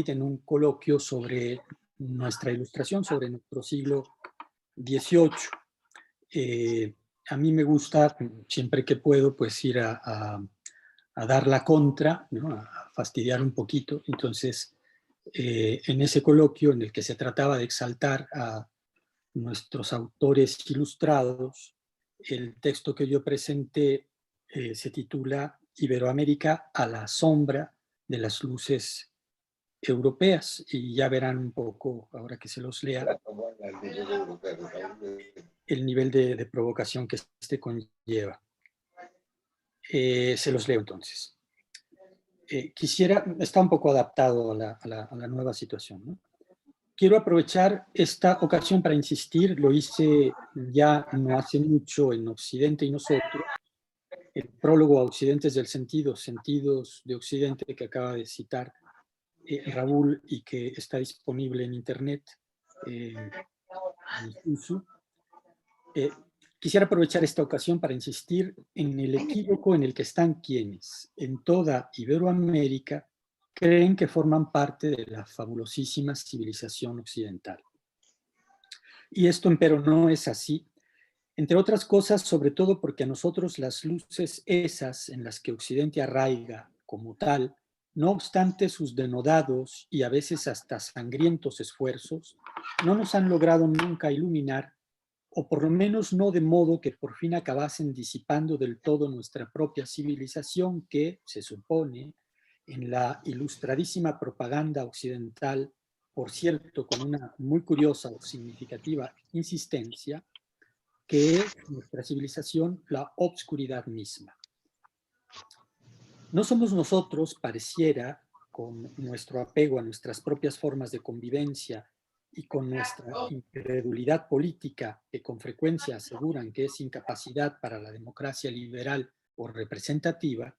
en un coloquio sobre nuestra ilustración, sobre nuestro siglo XVIII. A mí me gusta, siempre que puedo, pues ir a dar la contra, ¿no? A fastidiar un poquito. Entonces, en ese coloquio en el que se trataba de exaltar a nuestros autores ilustrados, el texto que yo presenté se titula Iberoamérica a la sombra de las luces europeas, y ya verán un poco, ahora que se los lea, el nivel de provocación que este conlleva. Se los leo entonces. Está un poco adaptado a la nueva situación, ¿no? Quiero aprovechar esta ocasión para insistir, lo hice ya no hace mucho en Occidente y Nosotros, el prólogo a Occidentes del Sentido, Sentidos de Occidente, que acaba de citar Raúl y que está disponible en internet. Quisiera aprovechar esta ocasión para insistir en el equívoco en el que están quienes, en toda Iberoamérica, creen que forman parte de la fabulosísima civilización occidental. Y esto, empero, no es así, entre otras cosas, sobre todo porque a nosotros las luces esas en las que Occidente arraiga como tal, no obstante sus denodados y a veces hasta sangrientos esfuerzos, no nos han logrado nunca iluminar, o por lo menos no de modo que por fin acabasen disipando del todo nuestra propia civilización que, se supone, en la ilustradísima propaganda occidental, por cierto, con una muy curiosa o significativa insistencia, que es nuestra civilización la obscuridad misma. No somos nosotros, pareciera, con nuestro apego a nuestras propias formas de convivencia y con nuestra incredulidad política, que con frecuencia aseguran que es incapacidad para la democracia liberal o representativa,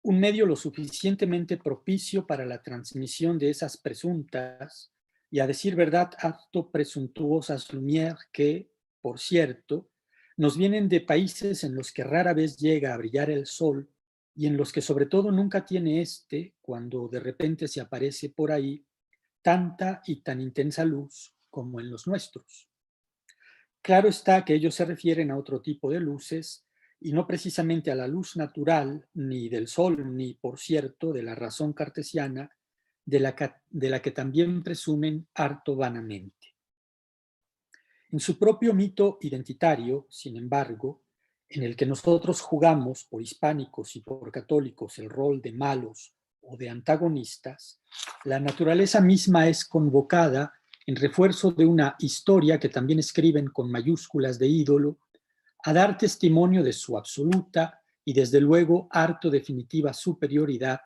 un medio lo suficientemente propicio para la transmisión de esas presuntas y, a decir verdad, harto presuntuosas lumières que, por cierto, nos vienen de países en los que rara vez llega a brillar el sol y en los que sobre todo nunca tiene cuando de repente se aparece por ahí, tanta y tan intensa luz como en los nuestros. Claro está que ellos se refieren a otro tipo de luces y no precisamente a la luz natural, ni del sol, ni, por cierto, de la razón cartesiana, de la que también presumen harto vanamente. En su propio mito identitario, sin embargo, en el que nosotros jugamos por hispánicos y por católicos el rol de malos o de antagonistas, la naturaleza misma es convocada en refuerzo de una historia que también escriben con mayúsculas de ídolo, a dar testimonio de su absoluta y desde luego harto definitiva superioridad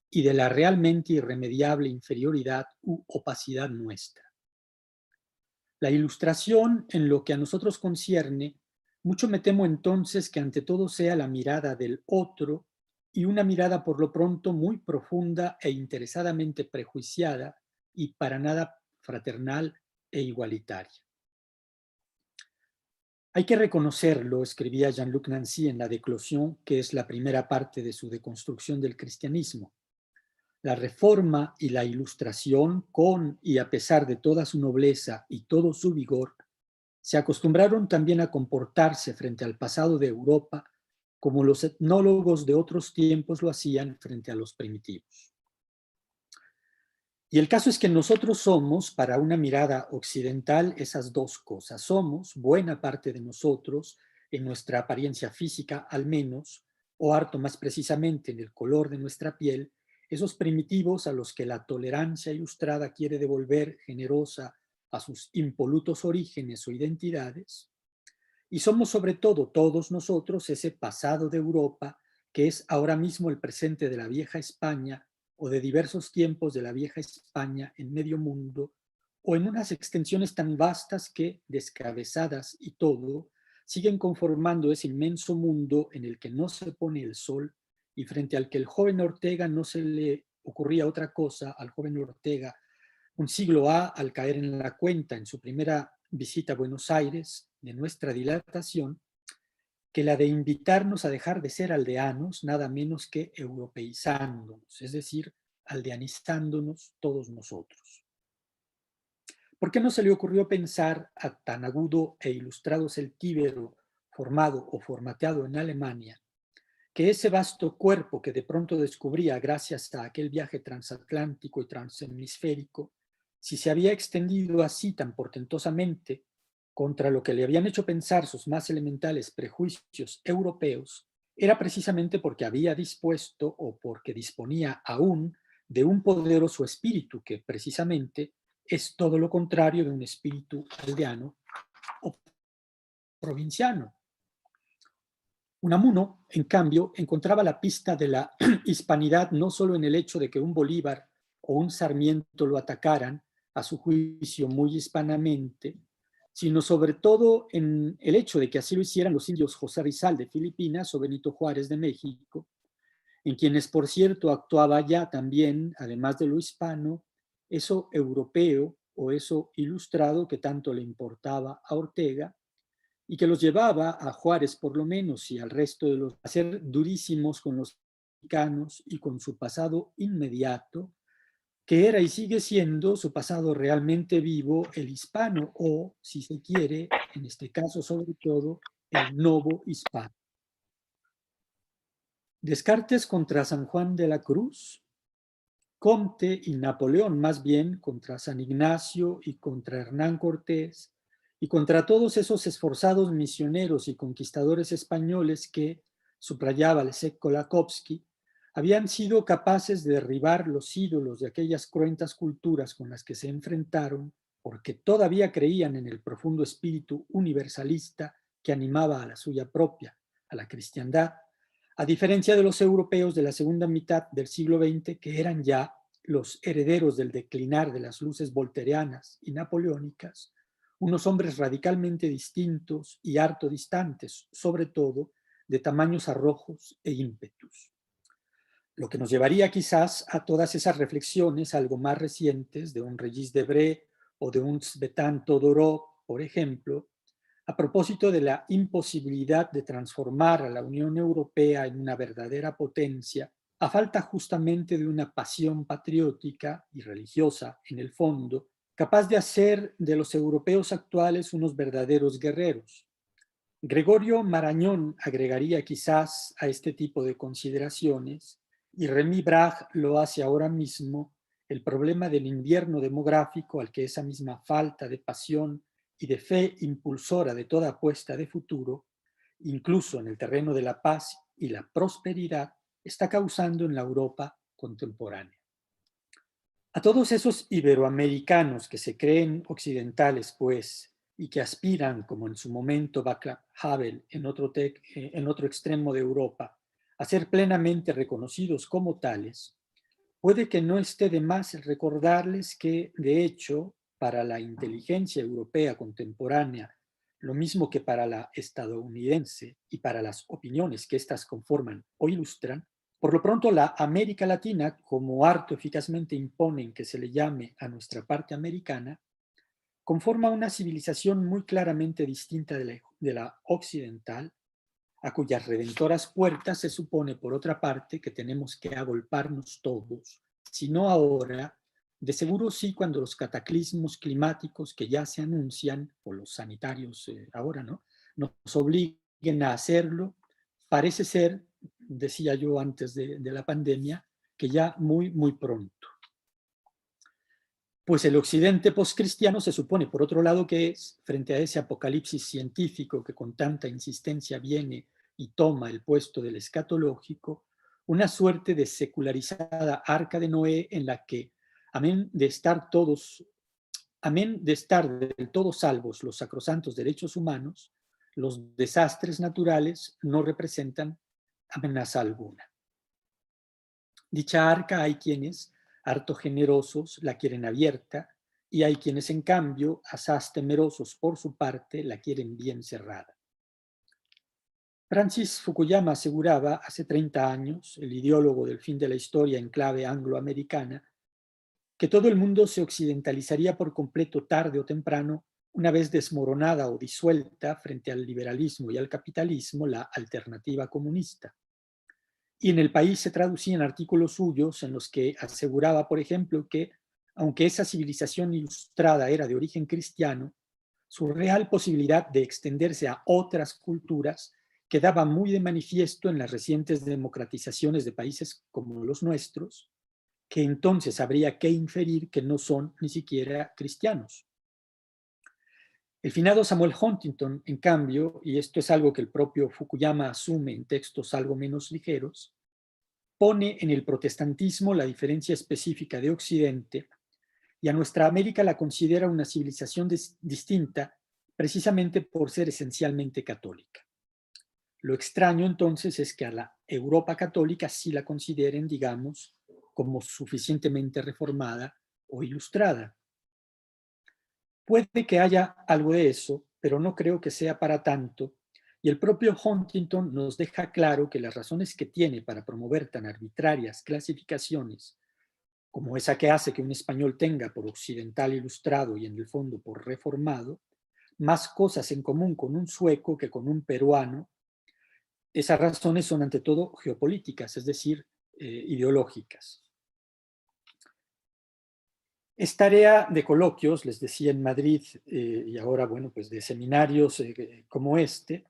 y de la realmente irremediable inferioridad u opacidad nuestra. La ilustración, en lo que a nosotros concierne, mucho me temo entonces que ante todo sea la mirada del otro y una mirada por lo pronto muy profunda e interesadamente prejuiciada y para nada fraternal e igualitaria. Hay que reconocerlo, escribía Jean-Luc Nancy en la Déclosion, que es la primera parte de su deconstrucción del cristianismo. La reforma y la ilustración, con y a pesar de toda su nobleza y todo su vigor, se acostumbraron también a comportarse frente al pasado de Europa como los etnólogos de otros tiempos lo hacían frente a los primitivos. Y el caso es que nosotros somos, para una mirada occidental, esas dos cosas. Somos, buena parte de nosotros, en nuestra apariencia física al menos, o harto más precisamente en el color de nuestra piel, esos primitivos a los que la tolerancia ilustrada quiere devolver generosa a sus impolutos orígenes o identidades. Y somos sobre todo todos nosotros ese pasado de Europa que es ahora mismo el presente de la vieja España o de diversos tiempos de la vieja España en medio mundo, o en unas extensiones tan vastas que, descabezadas y todo, siguen conformando ese inmenso mundo en el que no se pone el sol y frente al que el joven Ortega no se le ocurría otra cosa, al joven Ortega, un siglo al caer en la cuenta en su primera visita a Buenos Aires de nuestra dilatación, que la de invitarnos a dejar de ser aldeanos, nada menos que europeizándonos, es decir, aldeanizándonos todos nosotros. ¿Por qué no se le ocurrió pensar a tan agudo e ilustrado celtíbero formado o formateado en Alemania que ese vasto cuerpo que de pronto descubría gracias a aquel viaje transatlántico y transhemisférico, si se había extendido así tan portentosamente contra lo que le habían hecho pensar sus más elementales prejuicios europeos, era precisamente porque había dispuesto o porque disponía aún de un poderoso espíritu que precisamente es todo lo contrario de un espíritu aldeano o provinciano. Unamuno, en cambio, encontraba la pista de la hispanidad no solo en el hecho de que un Bolívar o un Sarmiento lo atacaran, a su juicio muy hispanamente, sino sobre todo en el hecho de que así lo hicieran los indios José Rizal de Filipinas o Benito Juárez de México, en quienes, por cierto, actuaba ya también, además de lo hispano, eso europeo o eso ilustrado que tanto le importaba a Ortega y que los llevaba a Juárez por lo menos y al resto de los a ser durísimos con los mexicanos y con su pasado inmediato, que era y sigue siendo su pasado realmente vivo, el hispano o, si se quiere, en este caso sobre todo, el novo hispano. Descartes contra San Juan de la Cruz, Comte y Napoleón más bien contra San Ignacio y contra Hernán Cortés y contra todos esos esforzados misioneros y conquistadores españoles que, subrayaba Leszek Kolakowski, habían sido capaces de derribar los ídolos de aquellas cruentas culturas con las que se enfrentaron porque todavía creían en el profundo espíritu universalista que animaba a la suya propia, a la cristiandad, a diferencia de los europeos de la segunda mitad del siglo XX, que eran ya los herederos del declinar de las luces volterianas y napoleónicas, unos hombres radicalmente distintos y harto distantes, sobre todo, de tamaños arrojos e ímpetus. Lo que nos llevaría quizás a todas esas reflexiones algo más recientes de un Regis Debray o de un Svetan Todorov, por ejemplo, a propósito de la imposibilidad de transformar a la Unión Europea en una verdadera potencia, a falta justamente de una pasión patriótica y religiosa en el fondo, capaz de hacer de los europeos actuales unos verdaderos guerreros. Gregorio Marañón agregaría quizás a este tipo de consideraciones, y Remy Bragg lo hace ahora mismo, el problema del invierno demográfico al que esa misma falta de pasión y de fe impulsora de toda apuesta de futuro, incluso en el terreno de la paz y la prosperidad, está causando en la Europa contemporánea. A todos esos iberoamericanos que se creen occidentales, pues, y que aspiran, como en su momento Václav Havel en otro extremo de Europa, a ser plenamente reconocidos como tales, puede que no esté de más recordarles que, de hecho, para la inteligencia europea contemporánea, lo mismo que para la estadounidense y para las opiniones que éstas conforman o ilustran, por lo pronto la América Latina, como harto eficazmente imponen que se le llame a nuestra parte americana, conforma una civilización muy claramente distinta de la occidental, a cuyas redentoras puertas se supone, por otra parte, que tenemos que agolparnos todos, si no ahora, de seguro sí cuando los cataclismos climáticos que ya se anuncian, o los sanitarios ahora, ¿no?, nos obliguen a hacerlo, parece ser, decía yo antes de la pandemia, que ya muy, muy pronto. Pues el occidente postcristiano se supone, por otro lado, que es, frente a ese apocalipsis científico que con tanta insistencia viene y toma el puesto del escatológico, una suerte de secularizada arca de Noé en la que, amén de estar del todo salvos los sacrosantos derechos humanos, los desastres naturales no representan amenaza alguna. Dicha arca hay quienes, harto generosos, la quieren abierta, y hay quienes, en cambio, asaz temerosos por su parte, la quieren bien cerrada. Francis Fukuyama aseguraba hace 30 años, el ideólogo del fin de la historia en clave angloamericana, que todo el mundo se occidentalizaría por completo tarde o temprano, una vez desmoronada o disuelta frente al liberalismo y al capitalismo la alternativa comunista. Y en El País se traducían artículos suyos en los que aseguraba, por ejemplo, que aunque esa civilización ilustrada era de origen cristiano, su real posibilidad de extenderse a otras culturas quedaba muy de manifiesto en las recientes democratizaciones de países como los nuestros, que entonces habría que inferir que no son ni siquiera cristianos. El finado Samuel Huntington, en cambio, y esto es algo que el propio Fukuyama asume en textos algo menos ligeros, pone en el protestantismo la diferencia específica de Occidente y a nuestra América la considera una civilización distinta precisamente por ser esencialmente católica. Lo extraño entonces es que a la Europa católica sí la consideren, digamos, como suficientemente reformada o ilustrada. Puede que haya algo de eso, pero no creo que sea para tanto, y el propio Huntington nos deja claro que las razones que tiene para promover tan arbitrarias clasificaciones, como esa que hace que un español tenga por occidental ilustrado y en el fondo por reformado, más cosas en común con un sueco que con un peruano, esas razones son ante todo geopolíticas, es decir, ideológicas. Es tarea de coloquios, les decía en Madrid, y ahora, bueno, pues de seminarios como este,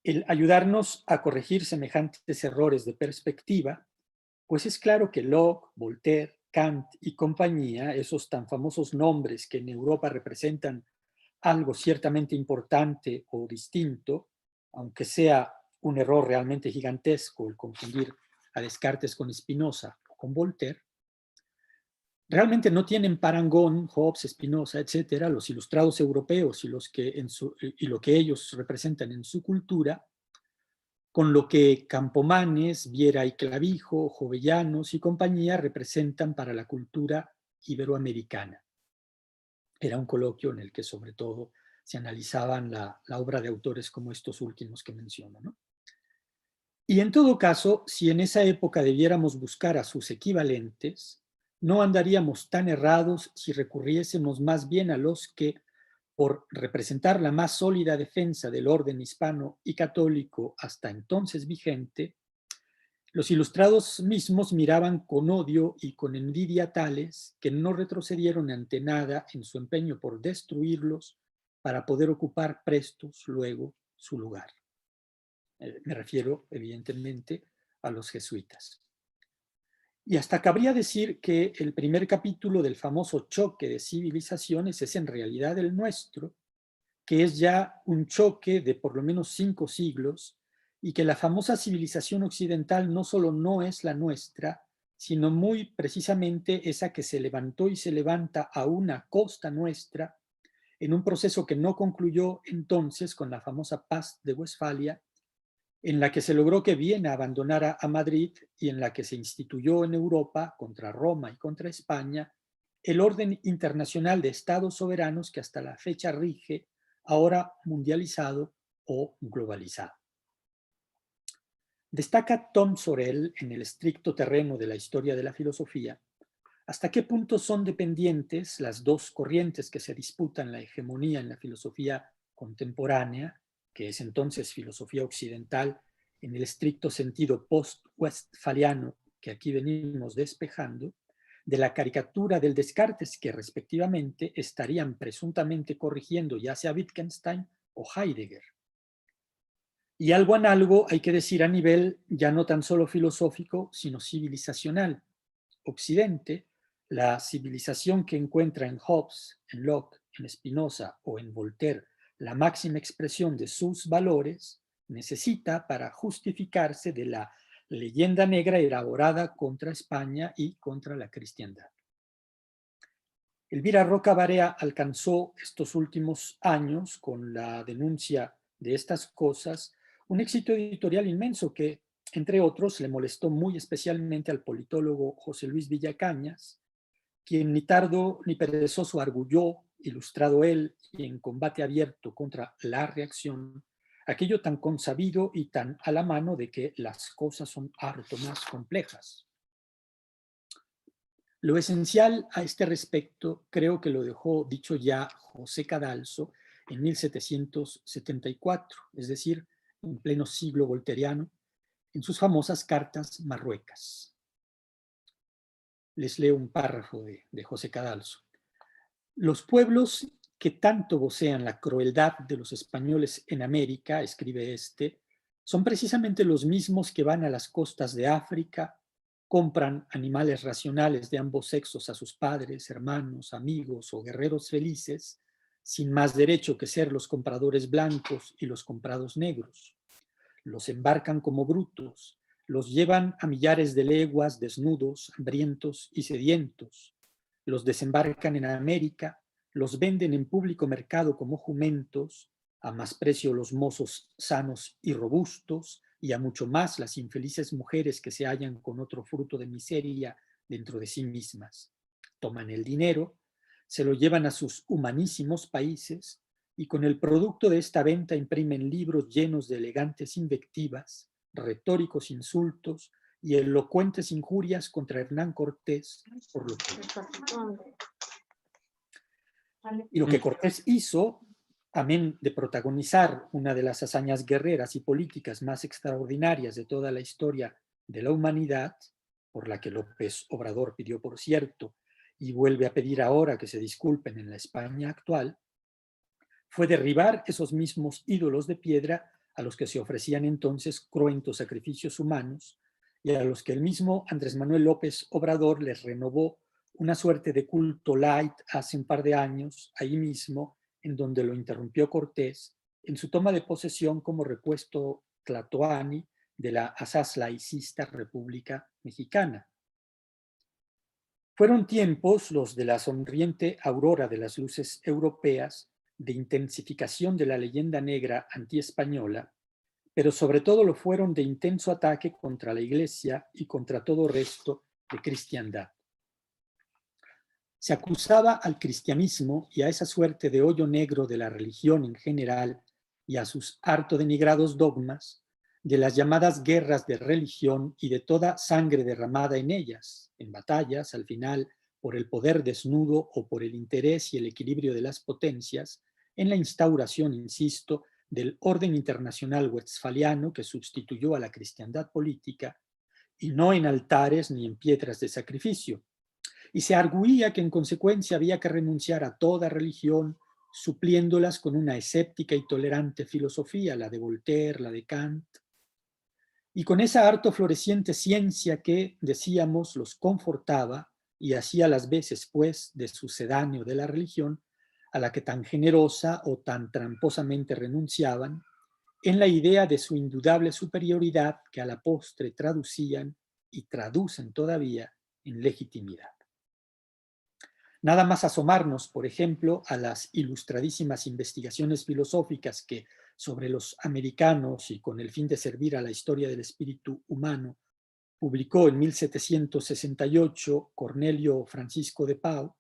el ayudarnos a corregir semejantes errores de perspectiva, pues es claro que Locke, Voltaire, Kant y compañía, esos tan famosos nombres que en Europa representan algo ciertamente importante o distinto, aunque sea un error realmente gigantesco el confundir a Descartes con Spinoza o con Voltaire, realmente no tienen parangón, Hobbes, Spinoza, etcétera, los ilustrados europeos y, y lo que ellos representan en su cultura, con lo que Campomanes, Viera y Clavijo, Jovellanos y compañía representan para la cultura iberoamericana. Era un coloquio en el que sobre todo se analizaban la obra de autores como estos últimos que menciono, ¿no? Y en todo caso, si en esa época debiéramos buscar a sus equivalentes, no andaríamos tan errados si recurriésemos más bien a los que, por representar la más sólida defensa del orden hispano y católico hasta entonces vigente, los ilustrados mismos miraban con odio y con envidia tales que no retrocedieron ante nada en su empeño por destruirlos para poder ocupar prestos luego su lugar. Me refiero, evidentemente, a los jesuitas. Y hasta cabría decir que el primer capítulo del famoso choque de civilizaciones es en realidad el nuestro, que es ya un choque de por lo menos 5 siglos, y que la famosa civilización occidental no solo no es la nuestra, sino muy precisamente esa que se levantó y se levanta a una costa nuestra, en un proceso que no concluyó entonces con la famosa paz de Westfalia, en la que se logró que Viena abandonara a Madrid y en la que se instituyó en Europa, contra Roma y contra España, el orden internacional de estados soberanos que hasta la fecha rige, ahora mundializado o globalizado. Destaca Tom Sorel en el estricto terreno de la historia de la filosofía hasta qué punto son dependientes las dos corrientes que se disputan la hegemonía en la filosofía contemporánea, que es entonces filosofía occidental en el estricto sentido post-westfaliano que aquí venimos despejando, de la caricatura del Descartes que respectivamente estarían presuntamente corrigiendo ya sea Wittgenstein o Heidegger. Y algo análogo hay que decir a nivel ya no tan solo filosófico, sino civilizacional. Occidente, la civilización que encuentra en Hobbes, en Locke, en Spinoza o en Voltaire la máxima expresión de sus valores, necesita para justificarse de la leyenda negra elaborada contra España y contra la cristiandad. Elvira Roca Barea alcanzó estos últimos años, con la denuncia de estas cosas, un éxito editorial inmenso que, entre otros, le molestó muy especialmente al politólogo José Luis Villacañas, quien ni tardo ni perezoso arguyó, ilustrado él y en combate abierto contra la reacción, aquello tan consabido y tan a la mano de que las cosas son harto más complejas. Lo esencial a este respecto creo que lo dejó dicho ya José Cadalso en 1774, es decir, en pleno siglo volteriano, en sus famosas cartas marruecas. Les leo un párrafo de José Cadalso. Los pueblos que tanto vocean la crueldad de los españoles en América, escribe este, son precisamente los mismos que van a las costas de África, compran animales racionales de ambos sexos a sus padres, hermanos, amigos o guerreros felices, sin más derecho que ser los compradores blancos y los comprados negros. Los embarcan como brutos, los llevan a millares de leguas desnudos, hambrientos y sedientos, los desembarcan en América, los venden en público mercado como jumentos, a más precio los mozos sanos y robustos, y a mucho más las infelices mujeres que se hallan con otro fruto de miseria dentro de sí mismas. Toman el dinero, se lo llevan a sus humanísimos países, y con el producto de esta venta imprimen libros llenos de elegantes invectivas, retóricos insultos y elocuentes injurias contra Hernán Cortés por lo que... Y lo que Cortés hizo, amén de protagonizar una de las hazañas guerreras y políticas más extraordinarias de toda la historia de la humanidad, por la que López Obrador pidió, por cierto, y vuelve a pedir ahora que se disculpen en la España actual, fue derribar esos mismos ídolos de piedra a los que se ofrecían entonces cruentos sacrificios humanos y a los que el mismo Andrés Manuel López Obrador les renovó una suerte de culto light hace un par de años, ahí mismo, en donde lo interrumpió Cortés, en su toma de posesión como repuesto tlatoani de la asaz laicista República Mexicana. Fueron tiempos los de la sonriente aurora de las luces europeas, de intensificación de la leyenda negra antiespañola, pero sobre todo lo fueron de intenso ataque contra la Iglesia y contra todo resto de cristiandad. Se acusaba al cristianismo y a esa suerte de hoyo negro de la religión en general y a sus harto denigrados dogmas de las llamadas guerras de religión y de toda sangre derramada en ellas, en batallas, al final, por el poder desnudo o por el interés y el equilibrio de las potencias, en la instauración, insisto, del orden internacional westfaliano que sustituyó a la cristiandad política, y no en altares ni en piedras de sacrificio. Y se arguía que en consecuencia había que renunciar a toda religión, supliéndolas con una escéptica y tolerante filosofía, la de Voltaire, la de Kant, y con esa harto floreciente ciencia que, decíamos, los confortaba y hacía las veces, pues, de sucedáneo de la religión, a la que tan generosa o tan tramposamente renunciaban, en la idea de su indudable superioridad que a la postre traducían y traducen todavía en legitimidad. Nada más asomarnos, por ejemplo, a las ilustradísimas investigaciones filosóficas que sobre los americanos y con el fin de servir a la historia del espíritu humano publicó en 1768 Cornelio Francisco de Pau,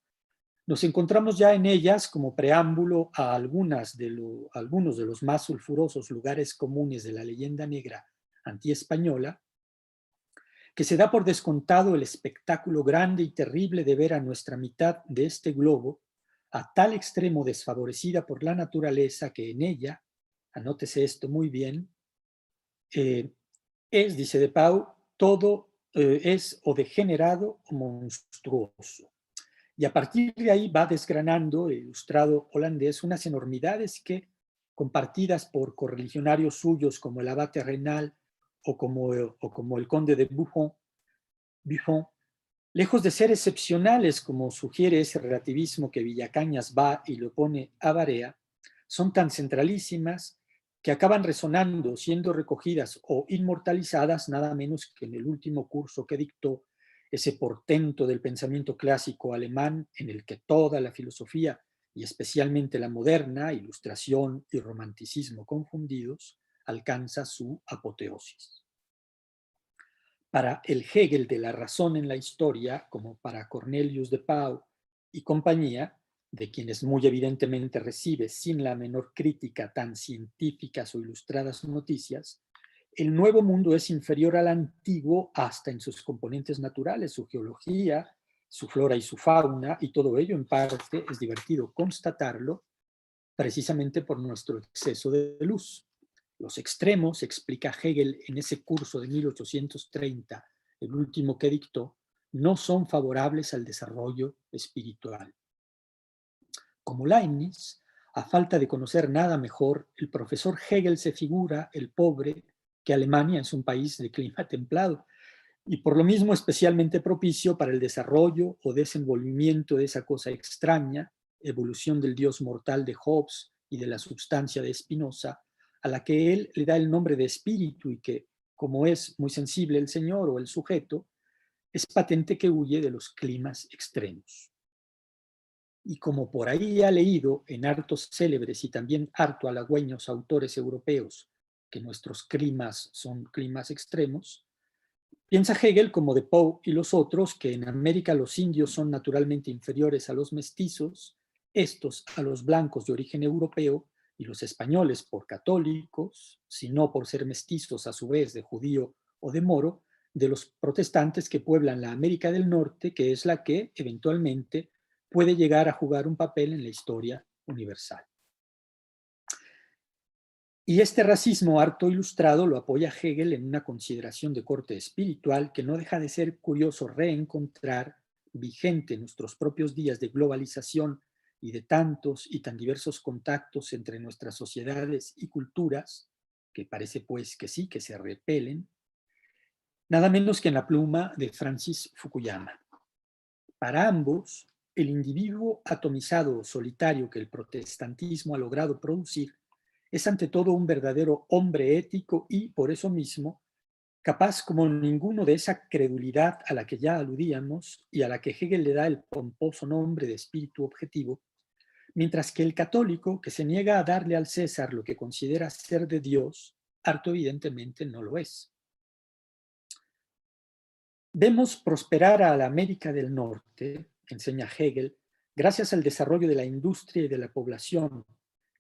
nos encontramos ya en ellas como preámbulo a algunos de los más sulfurosos lugares comunes de la leyenda negra antiespañola, que se da por descontado el espectáculo grande y terrible de ver a nuestra mitad de este globo a tal extremo desfavorecida por la naturaleza que en ella, anótese esto muy bien, dice de Pau, todo es o degenerado o monstruoso. Y a partir de ahí va desgranando el ilustrado holandés unas enormidades que, compartidas por correligionarios suyos como el abate Renal o como el conde de Buffon, lejos de ser excepcionales, como sugiere ese relativismo que Villacañas va y lo pone a Barea, son tan centralísimas que acaban resonando, siendo recogidas o inmortalizadas nada menos que en el último curso que dictó ese portento del pensamiento clásico alemán en el que toda la filosofía, y especialmente la moderna, ilustración y romanticismo confundidos, alcanza su apoteosis. Para el Hegel de la razón en la historia, como para Cornelius de Pau y compañía, de quienes muy evidentemente recibe sin la menor crítica tan científicas o ilustradas noticias, el nuevo mundo es inferior al antiguo hasta en sus componentes naturales, su geología, su flora y su fauna, y todo ello en parte es divertido constatarlo precisamente por nuestro exceso de luz. Los extremos, explica Hegel en ese curso de 1830, el último que dictó, no son favorables al desarrollo espiritual. Como Leibniz, a falta de conocer nada mejor, el profesor Hegel se figura, el pobre, que Alemania es un país de clima templado y por lo mismo especialmente propicio para el desarrollo o desenvolvimiento de esa cosa extraña, evolución del Dios mortal de Hobbes y de la substancia de Spinoza, a la que él le da el nombre de espíritu y que, como es muy sensible el Señor o el sujeto, es patente que huye de los climas extremos. Y como por ahí ha leído en hartos célebres y también harto halagüeños autores europeos que nuestros climas son climas extremos, piensa Hegel, como de Poe y los otros, que en América los indios son naturalmente inferiores a los mestizos, estos a los blancos de origen europeo y los españoles por católicos, si no por ser mestizos a su vez de judío o de moro, de los protestantes que pueblan la América del Norte, que es la que eventualmente puede llegar a jugar un papel en la historia universal. Y este racismo harto ilustrado lo apoya Hegel en una consideración de corte espiritual que no deja de ser curioso reencontrar vigente en nuestros propios días de globalización y de tantos y tan diversos contactos entre nuestras sociedades y culturas, que parece pues que sí, que se repelen, nada menos que en la pluma de Francis Fukuyama. Para ambos, el individuo atomizado o solitario que el protestantismo ha logrado producir es ante todo un verdadero hombre ético y, por eso mismo, capaz como ninguno de esa credulidad a la que ya aludíamos y a la que Hegel le da el pomposo nombre de espíritu objetivo, mientras que el católico, que se niega a darle al César lo que considera ser de Dios, harto evidentemente no lo es. Vemos prosperar a la América del Norte, enseña Hegel, gracias al desarrollo de la industria y de la población,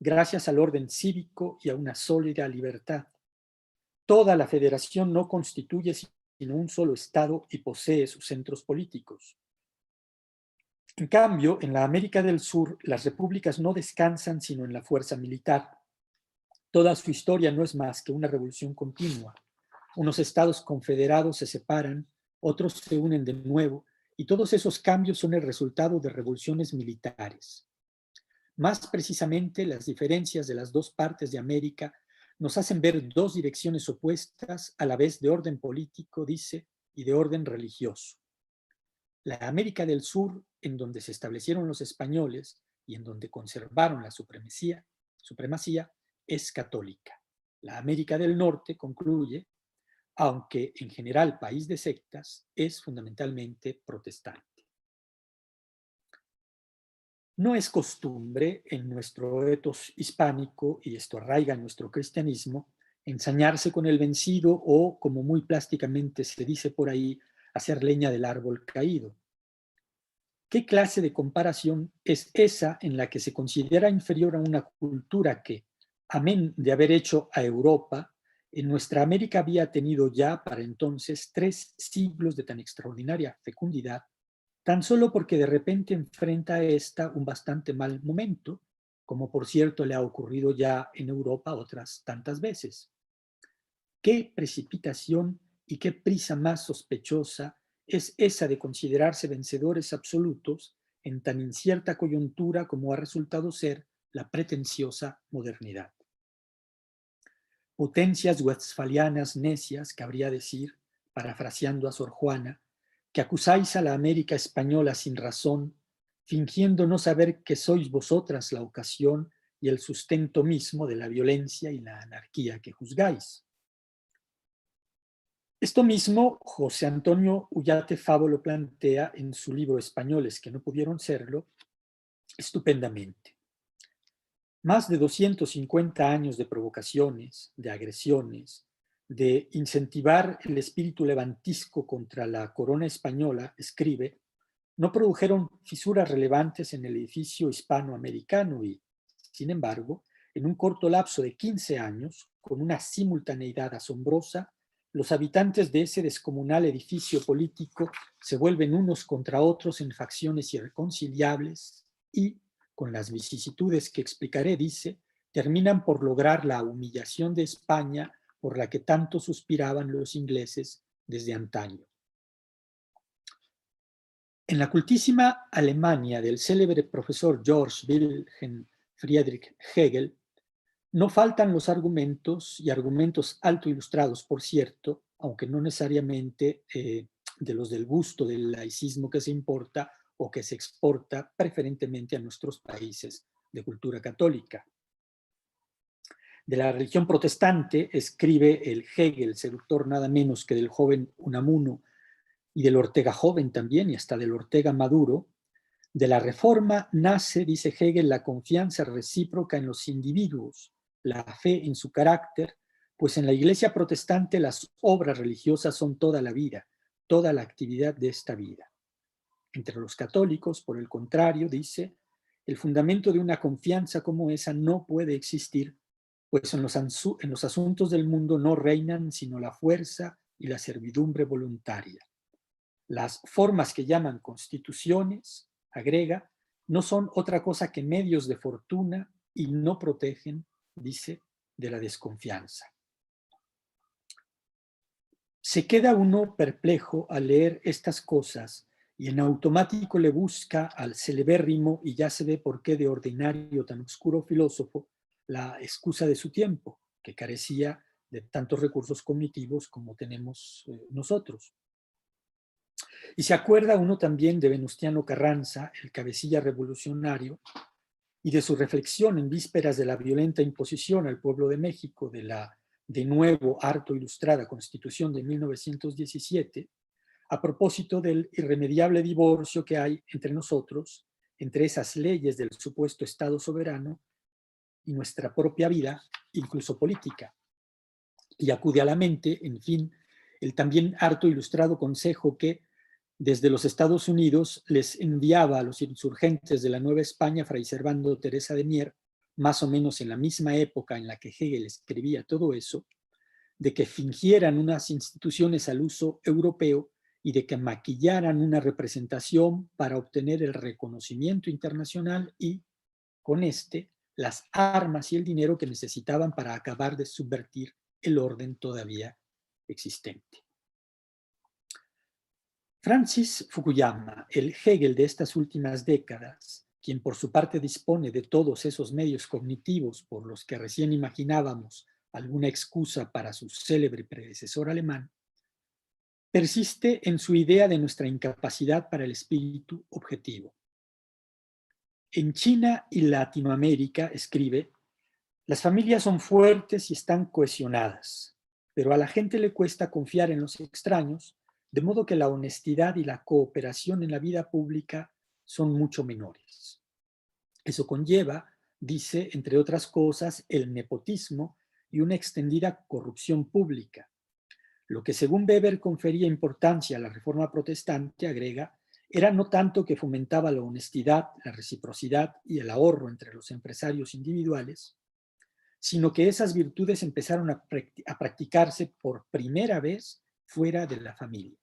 gracias al orden cívico y a una sólida libertad. Toda la federación no constituye sino un solo Estado y posee sus centros políticos. En cambio, en la América del Sur, las repúblicas no descansan sino en la fuerza militar. Toda su historia no es más que una revolución continua. Unos estados confederados se separan, otros se unen de nuevo, y todos esos cambios son el resultado de revoluciones militares. Más precisamente, las diferencias de las dos partes de América nos hacen ver dos direcciones opuestas a la vez de orden político, dice, y de orden religioso. La América del Sur, en donde se establecieron los españoles y en donde conservaron la supremacía, es católica. La América del Norte, concluye, aunque en general país de sectas, es fundamentalmente protestante. No es costumbre en nuestro etos hispánico, y esto arraiga en nuestro cristianismo, ensañarse con el vencido o, como muy plásticamente se dice por ahí, hacer leña del árbol caído. ¿Qué clase de comparación es esa en la que se considera inferior a una cultura que, amén de haber hecho a Europa, en nuestra América había tenido ya para entonces 3 siglos de tan extraordinaria fecundidad, tan solo porque de repente enfrenta a esta un bastante mal momento, como por cierto le ha ocurrido ya en Europa otras tantas veces? ¿Qué precipitación y qué prisa más sospechosa es esa de considerarse vencedores absolutos en tan incierta coyuntura como ha resultado ser la pretenciosa modernidad? Potencias westfalianas necias, cabría decir, parafraseando a Sor Juana, que acusáis a la América española sin razón, fingiendo no saber que sois vosotras la ocasión y el sustento mismo de la violencia y la anarquía que juzgáis. Esto mismo José Antonio Ullate Favo lo plantea en su libro Españoles que no pudieron serlo, estupendamente. Más de 250 años de provocaciones, de agresiones, de incentivar el espíritu levantisco contra la corona española, escribe, no produjeron fisuras relevantes en el edificio hispanoamericano y, sin embargo, en un corto lapso de 15 años, con una simultaneidad asombrosa, los habitantes de ese descomunal edificio político se vuelven unos contra otros en facciones irreconciliables y, con las vicisitudes que explicaré, dice, terminan por lograr la humillación de España por la que tanto suspiraban los ingleses desde antaño. En la cultísima Alemania del célebre profesor Georg Wilhelm Friedrich Hegel, no faltan los argumentos, y argumentos alto ilustrados, por cierto, aunque no necesariamente de los del gusto del laicismo que se importa o que se exporta preferentemente a nuestros países de cultura católica. De la religión protestante escribe el Hegel, seductor nada menos que del joven Unamuno y del Ortega joven también, y hasta del Ortega maduro. De la reforma nace, dice Hegel, la confianza recíproca en los individuos, la fe en su carácter, pues en la Iglesia protestante las obras religiosas son toda la vida, toda la actividad de esta vida. Entre los católicos, por el contrario, dice, el fundamento de una confianza como esa no puede existir, pues en los asuntos del mundo no reinan sino la fuerza y la servidumbre voluntaria. Las formas que llaman constituciones, agrega, no son otra cosa que medios de fortuna y no protegen, dice, de la desconfianza. Se queda uno perplejo al leer estas cosas y en automático le busca al celebérrimo, y ya se ve por qué de ordinario tan oscuro filósofo, la excusa de su tiempo, que carecía de tantos recursos cognitivos como tenemos nosotros. Y se acuerda uno también de Venustiano Carranza, el cabecilla revolucionario, y de su reflexión en vísperas de la violenta imposición al pueblo de México de la de nuevo harto ilustrada Constitución de 1917, a propósito del irremediable divorcio que hay entre nosotros, entre esas leyes del supuesto Estado soberano y nuestra propia vida, incluso política. Y acude a la mente, en fin, el también harto ilustrado consejo que desde los Estados Unidos les enviaba a los insurgentes de la Nueva España Fray Servando Teresa de Mier, más o menos en la misma época en la que Hegel escribía todo eso, de que fingieran unas instituciones al uso europeo y de que maquillaran una representación para obtener el reconocimiento internacional y, con las armas y el dinero que necesitaban para acabar de subvertir el orden todavía existente. Francis Fukuyama, el Hegel de estas últimas décadas, quien por su parte dispone de todos esos medios cognitivos por los que recién imaginábamos alguna excusa para su célebre predecesor alemán, persiste en su idea de nuestra incapacidad para el espíritu objetivo. En China y Latinoamérica, escribe, las familias son fuertes y están cohesionadas, pero a la gente le cuesta confiar en los extraños, de modo que la honestidad y la cooperación en la vida pública son mucho menores. Eso conlleva, dice, entre otras cosas, el nepotismo y una extendida corrupción pública. Lo que según Weber confería importancia a la reforma protestante, agrega, era no tanto que fomentaba la honestidad, la reciprocidad y el ahorro entre los empresarios individuales, sino que esas virtudes empezaron a practicarse por primera vez fuera de la familia.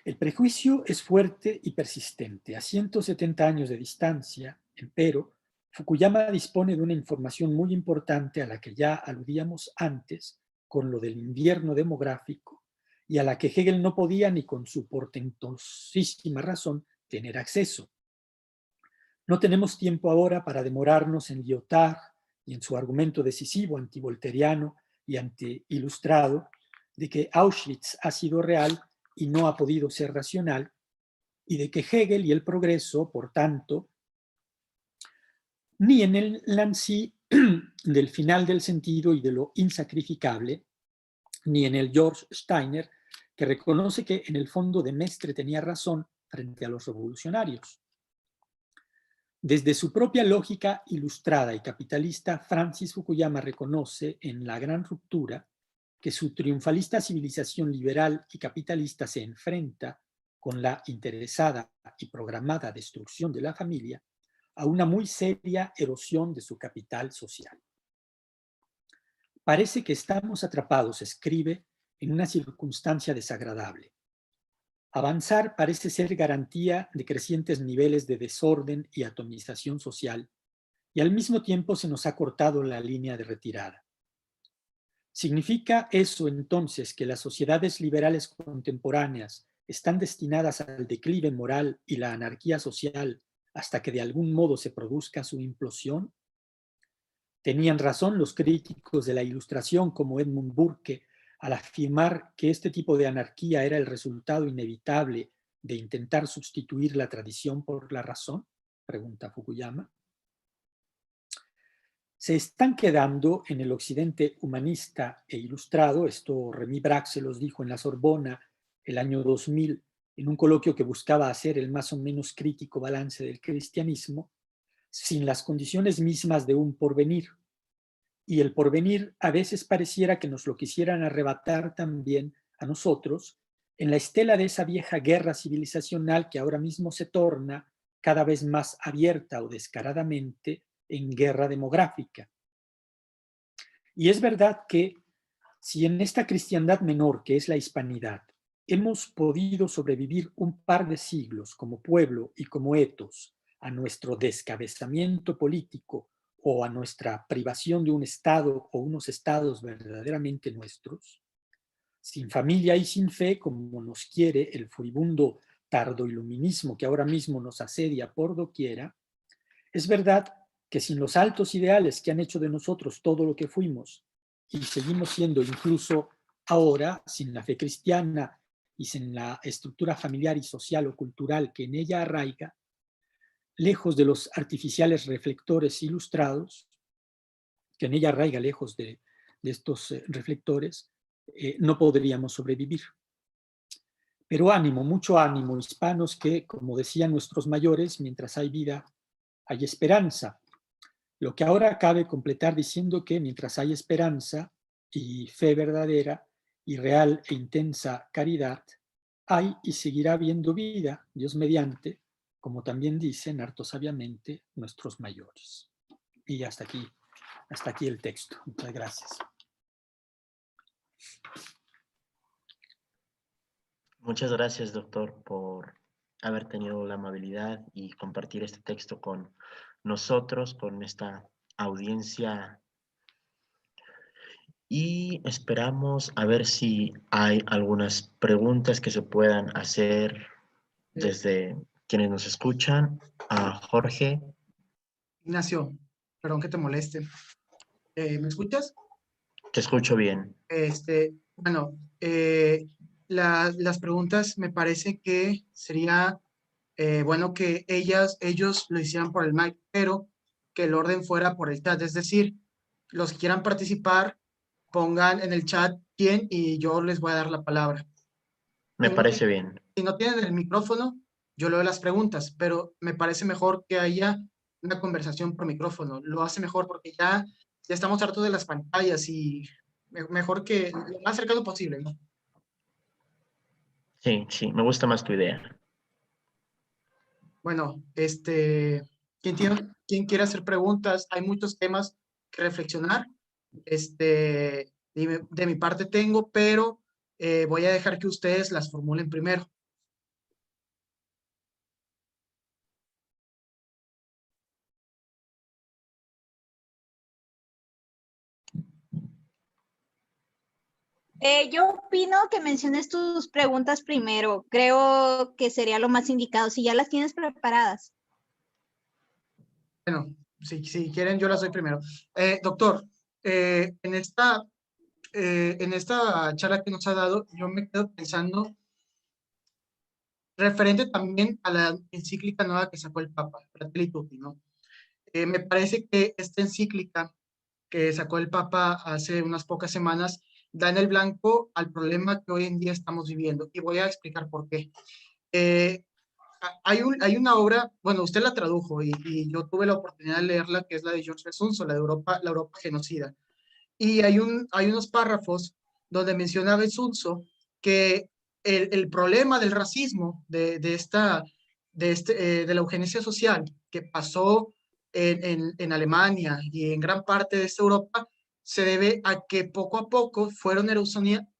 El prejuicio es fuerte y persistente. A 170 años de distancia, empero, Fukuyama dispone de una información muy importante a la que ya aludíamos antes con lo del invierno demográfico y a la que Hegel no podía ni con su portentosísima razón tener acceso. No tenemos tiempo ahora para demorarnos en Lyotard y en su argumento decisivo antivolteriano y anti-ilustrado de que Auschwitz ha sido real y no ha podido ser racional, y de que Hegel y el progreso, por tanto, ni en el Lancy del final del sentido y de lo insacrificable, ni en el George Steiner, que reconoce que en el fondo de Mestre tenía razón frente a los revolucionarios. Desde su propia lógica ilustrada y capitalista, Francis Fukuyama reconoce en La Gran Ruptura que su triunfalista civilización liberal y capitalista se enfrenta con la interesada y programada destrucción de la familia a una muy seria erosión de su capital social. Parece que estamos atrapados, escribe, en una circunstancia desagradable. Avanzar parece ser garantía de crecientes niveles de desorden y atomización social, y al mismo tiempo se nos ha cortado la línea de retirada. ¿Significa eso entonces que las sociedades liberales contemporáneas están destinadas al declive moral y la anarquía social hasta que de algún modo se produzca su implosión? Tenían razón los críticos de la Ilustración como Edmund Burke al afirmar que este tipo de anarquía era el resultado inevitable de intentar sustituir la tradición por la razón, pregunta Fukuyama. Se están quedando en el occidente humanista e ilustrado, esto Remy Braque se los dijo en la Sorbona el año 2000, en un coloquio que buscaba hacer el más o menos crítico balance del cristianismo, sin las condiciones mismas de un porvenir. Y el porvenir a veces pareciera que nos lo quisieran arrebatar también a nosotros en la estela de esa vieja guerra civilizacional que ahora mismo se torna cada vez más abierta o descaradamente en guerra demográfica. Y es verdad que si en esta cristiandad menor que es la hispanidad hemos podido sobrevivir un par de siglos como pueblo y como etos a nuestro descabezamiento político o a nuestra privación de un estado o unos estados verdaderamente nuestros, sin familia y sin fe, como nos quiere el furibundo tardoiluminismo que ahora mismo nos asedia por doquiera, es verdad que sin los altos ideales que han hecho de nosotros todo lo que fuimos y seguimos siendo incluso ahora, sin la fe cristiana y sin la estructura familiar y social o cultural que en ella arraiga, lejos de los artificiales reflectores ilustrados, que en ella arraiga lejos de estos reflectores, no podríamos sobrevivir. Pero ánimo, mucho ánimo, hispanos, que, como decían nuestros mayores, mientras hay vida, hay esperanza. Lo que ahora cabe completar diciendo que mientras hay esperanza y fe verdadera y real e intensa caridad, hay y seguirá habiendo vida, Dios mediante, como también dicen harto sabiamente nuestros mayores. Y hasta aquí el texto. Muchas gracias. Muchas gracias, doctor, por haber tenido la amabilidad y compartir este texto con nosotros, con esta audiencia. Y esperamos a ver si hay algunas preguntas que se puedan hacer desde quienes nos escuchan. A Jorge. Ignacio, perdón que te moleste. ¿Me escuchas? Te escucho bien. Bueno, las preguntas me parece que sería bueno que ellos lo hicieran por el mic, pero que el orden fuera por el chat. Es decir, los que quieran participar, pongan en el chat quién y yo les voy a dar la palabra. Me parece bien. Si no tienen el micrófono, yo leo las preguntas, pero me parece mejor que haya una conversación por micrófono. Lo hace mejor porque ya estamos hartos de las pantallas y mejor que lo más cercano posible, ¿no? Sí, me gusta más tu idea. Bueno, ¿quién quiere hacer preguntas? Hay muchos temas que reflexionar. De mi parte tengo, pero voy a dejar que ustedes las formulen primero. Yo opino que menciones tus preguntas primero. Creo que sería lo más indicado, si ya las tienes preparadas. Bueno, si quieren, yo las doy primero. Doctor, en esta charla que nos ha dado, yo me quedo pensando, referente también a la encíclica nueva que sacó el Papa, Fratelli Tutti, ¿no? Me parece que esta encíclica que sacó el Papa hace unas pocas semanas da en el blanco al problema que hoy en día estamos viviendo. Y voy a explicar por qué. Hay una obra, bueno, usted la tradujo y yo tuve la oportunidad de leerla, que es la de George Besunzo, la Europa genocida. Y hay unos párrafos donde menciona Besunzo que el problema del racismo, de la eugenesia social que pasó en Alemania y en gran parte de esta Europa, se debe a que poco a poco fueron erosionando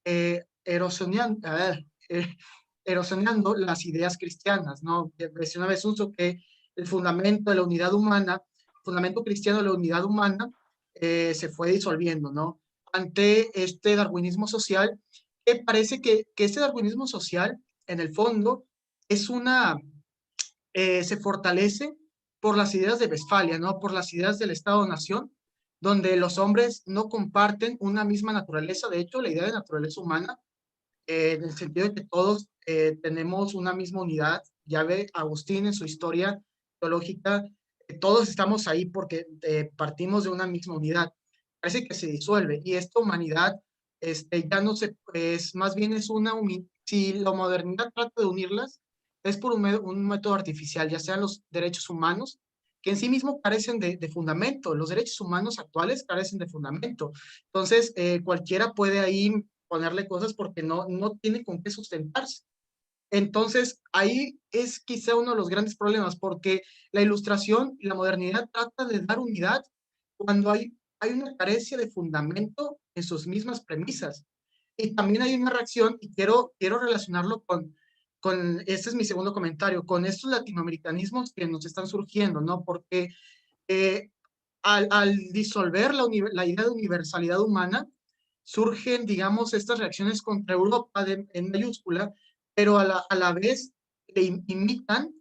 las ideas cristianas, ¿no? Menciona Besunzo que el fundamento de la unidad humana fundamento cristiano de la unidad humana se fue disolviendo, ¿no? Ante este darwinismo social, que parece que este darwinismo social, en el fondo, es se fortalece por las ideas de Westfalia, ¿no? Por las ideas del Estado-Nación, donde los hombres no comparten una misma naturaleza. De hecho, la idea de naturaleza humana, en el sentido de que todos tenemos una misma unidad, ya ve Agustín en su historia teológica, todos estamos ahí porque partimos de una misma unidad. Parece que se disuelve y esta humanidad ya no se, es más bien es si la modernidad trata de unirlas, es por un método artificial, ya sean los derechos humanos, que en sí mismo carecen de fundamento. Los derechos humanos actuales carecen de fundamento. Entonces, cualquiera puede ahí ponerle cosas porque no tiene con qué sustentarse. Entonces, ahí es quizá uno de los grandes problemas, porque la ilustración y la modernidad trata de dar unidad cuando hay una carencia de fundamento en sus mismas premisas. Y también hay una reacción, y quiero relacionarlo este es mi segundo comentario, con estos latinoamericanismos que nos están surgiendo, ¿no? Porque al disolver la idea de universalidad humana, surgen, digamos, estas reacciones contra Europa en mayúscula, pero a la vez imitan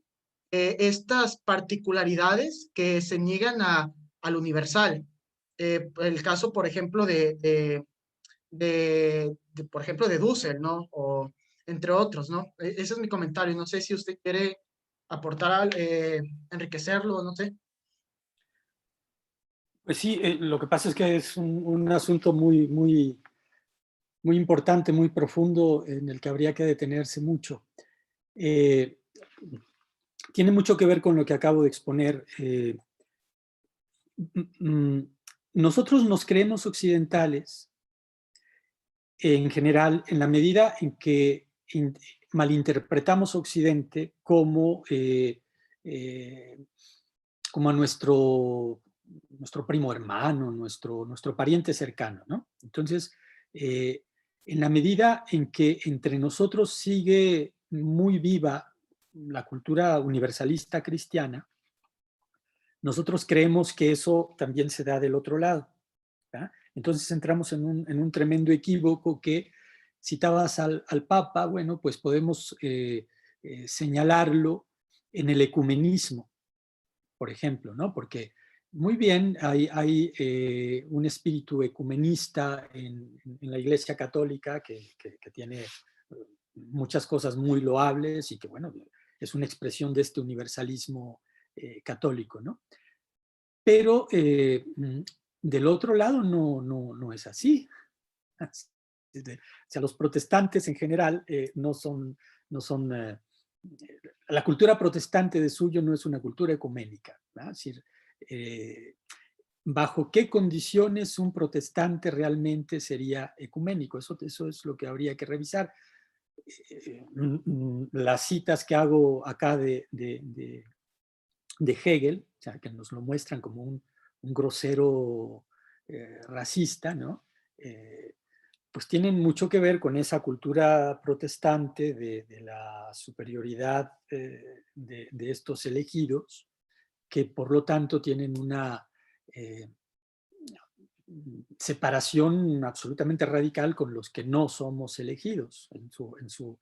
estas particularidades que se niegan al universal. El caso, por ejemplo, por ejemplo, de Dussel, ¿no? O entre otros, ¿no? Ese es mi comentario. No sé si usted quiere aportar, enriquecerlo, no sé. Pues sí, lo que pasa es que es un asunto muy, muy, muy importante, muy profundo, en el que habría que detenerse mucho. Tiene mucho que ver con lo que acabo de exponer. Nosotros nos creemos occidentales, en general, en la medida en que malinterpretamos Occidente como a nuestro primo hermano, nuestro pariente cercano, ¿no? Entonces, en la medida en que entre nosotros sigue muy viva la cultura universalista cristiana, nosotros creemos que eso también se da del otro lado, ¿verdad? Entonces entramos en un tremendo equívoco que citabas al Papa, bueno, pues podemos señalarlo en el ecumenismo, por ejemplo, ¿no? Porque muy bien, hay un espíritu ecumenista en la Iglesia Católica que tiene muchas cosas muy loables y que, bueno, es una expresión de este universalismo católico, ¿no? Pero del otro lado no es así. O sea, los protestantes en general no son la cultura protestante de suyo no es una cultura ecuménica, ¿no? Es decir, ¿bajo qué condiciones un protestante realmente sería ecuménico? Eso es lo que habría que revisar. Las citas que hago acá de Hegel, o sea, que nos lo muestran como un grosero racista, ¿no? Pues tienen mucho que ver con esa cultura protestante de la superioridad de estos elegidos, que por lo tanto tienen una separación absolutamente radical con los que no somos elegidos en su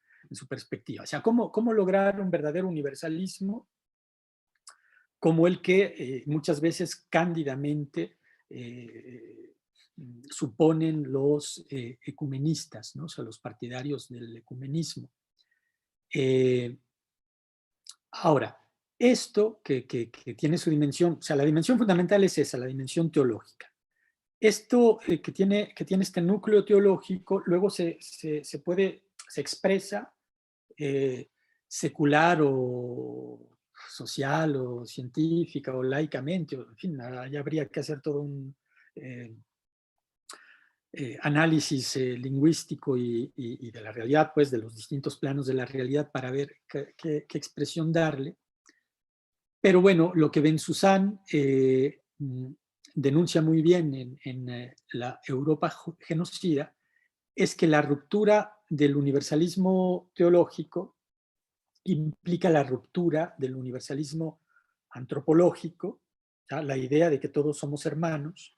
perspectiva. O sea, ¿cómo lograr un verdadero universalismo como el que muchas veces cándidamente suponen los ecumenistas, ¿no? O sea, los partidarios del ecumenismo. Ahora, esto que tiene su dimensión, o sea, la dimensión fundamental es esa, la dimensión teológica. Esto que tiene este núcleo teológico, luego se expresa secular o social o científica o laicamente, en fin, ya habría que hacer todo un análisis lingüístico y de la realidad, pues de los distintos planos de la realidad para ver qué expresión darle. Pero bueno, lo que Bensusan denuncia muy bien en la Europa genocida es que la ruptura del universalismo teológico implica la ruptura del universalismo antropológico ¿ya? La idea de que todos somos hermanos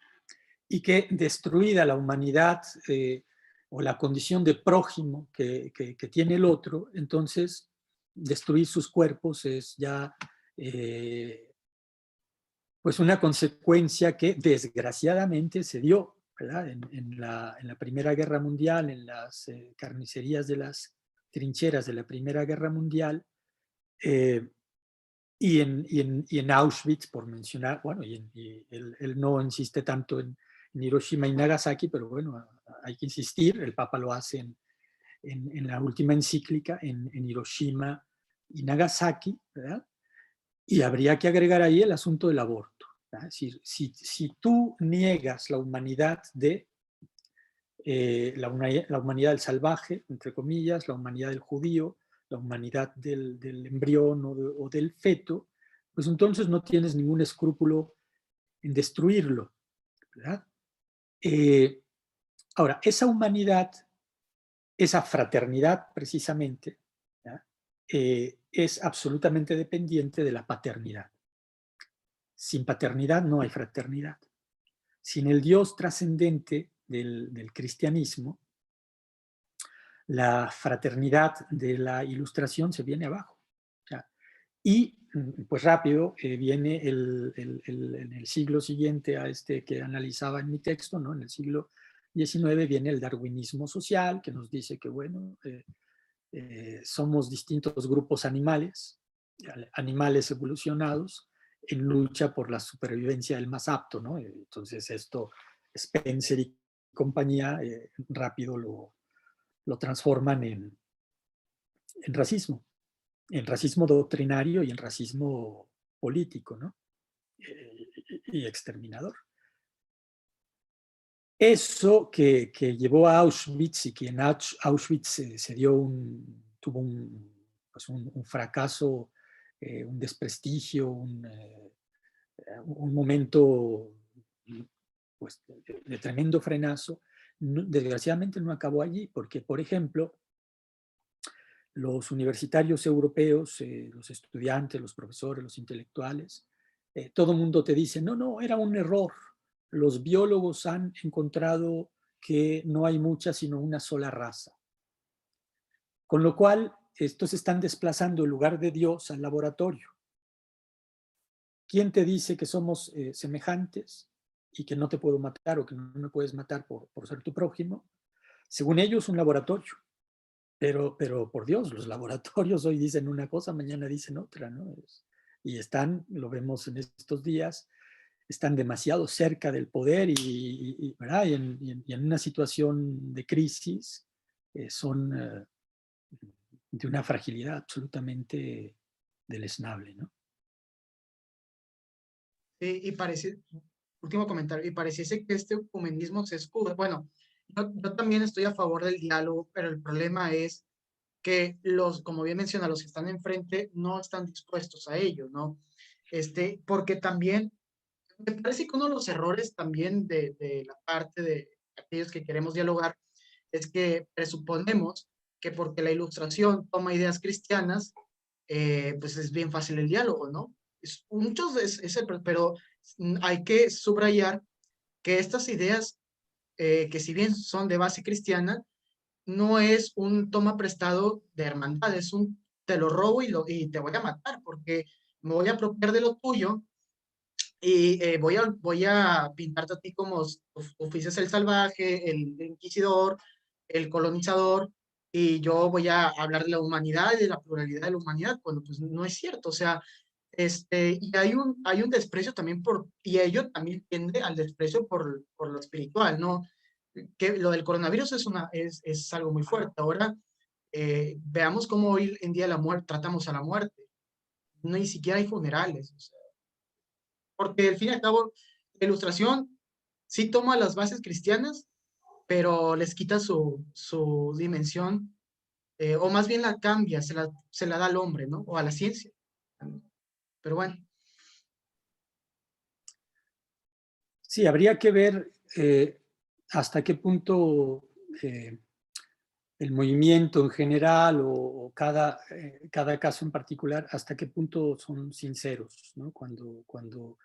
y que destruida la humanidad o la condición de prójimo que tiene el otro, entonces destruir sus cuerpos es ya pues una consecuencia que desgraciadamente se dio, ¿verdad? En la Primera Guerra Mundial, en las carnicerías de las trincheras de la Primera Guerra Mundial, y en Auschwitz, por mencionar, bueno, y él no insiste tanto en Hiroshima y Nagasaki, pero bueno, hay que insistir, el Papa lo hace en la última encíclica, en Hiroshima y Nagasaki, ¿verdad? Y habría que agregar ahí el asunto del aborto. Es decir, si tú niegas la humanidad de la humanidad del salvaje, entre comillas, la humanidad del judío, la humanidad del embrión o del feto, pues entonces no tienes ningún escrúpulo en destruirlo, ¿verdad? Ahora, esa humanidad, esa fraternidad precisamente, es absolutamente dependiente de la paternidad. Sin paternidad no hay fraternidad. Sin el Dios trascendente del cristianismo, la fraternidad de la Ilustración se viene abajo. ¿Ya? Y pues rápido viene en el siglo siguiente a este que analizaba en mi texto, ¿no? En el siglo XIX viene el darwinismo social, que nos dice que, bueno, somos distintos grupos animales evolucionados en lucha por la supervivencia del más apto, ¿no? Entonces esto, Spencer y compañía, rápido lo transforman en racismo doctrinario y en racismo político, ¿no? Y exterminador. Eso que llevó a Auschwitz y que en Auschwitz se tuvo un fracaso, un desprestigio, un momento pues, de tremendo frenazo, desgraciadamente no acabó allí, porque, por ejemplo, los universitarios europeos, los estudiantes, los profesores, los intelectuales, todo el mundo te dice, no, era un error. Los biólogos han encontrado que no hay mucha sino una sola raza. Con lo cual, estos están desplazando el lugar de Dios al laboratorio. ¿Quién te dice que somos semejantes y que no te puedo matar o que no me puedes matar por ser tu prójimo? Según ellos, un laboratorio. Pero por Dios, los laboratorios hoy dicen una cosa, mañana dicen otra, ¿no? Y lo vemos en estos días, están demasiado cerca del poder ¿verdad? Y en una situación de crisis son de una fragilidad absolutamente deleznable, ¿no? Y parece, último comentario, y pareciese que este ecumenismo se escuda. Bueno, yo también estoy a favor del diálogo, pero el problema es que como bien menciona, los que están enfrente no están dispuestos a ello, ¿no? Porque también, me parece que uno de los errores también de la parte de aquellos que queremos dialogar es que presuponemos que porque la Ilustración toma ideas cristianas, pues es bien fácil el diálogo, ¿no? Pero hay que subrayar que estas ideas, que si bien son de base cristiana, no es un toma prestado de hermandad, es un te lo robo y te voy a matar porque me voy a apropiar de lo tuyo y voy a pintarte a ti como oficias el salvaje, el inquisidor, el colonizador, y yo voy a hablar de la humanidad y de la pluralidad de la humanidad, cuando pues no es cierto, o sea, y hay un desprecio también y ello también tiende al desprecio por lo espiritual, ¿no? Que lo del coronavirus es algo muy fuerte. Ahora, veamos cómo hoy en día tratamos a la muerte. No, ni siquiera hay funerales, o sea, porque al fin y al cabo, la Ilustración sí toma las bases cristianas, pero les quita su dimensión, o más bien la cambia, se la da al hombre, ¿no? O a la ciencia. Pero bueno. Sí, habría que ver hasta qué punto el movimiento en general o cada caso en particular, hasta qué punto son sinceros, ¿no? Cuando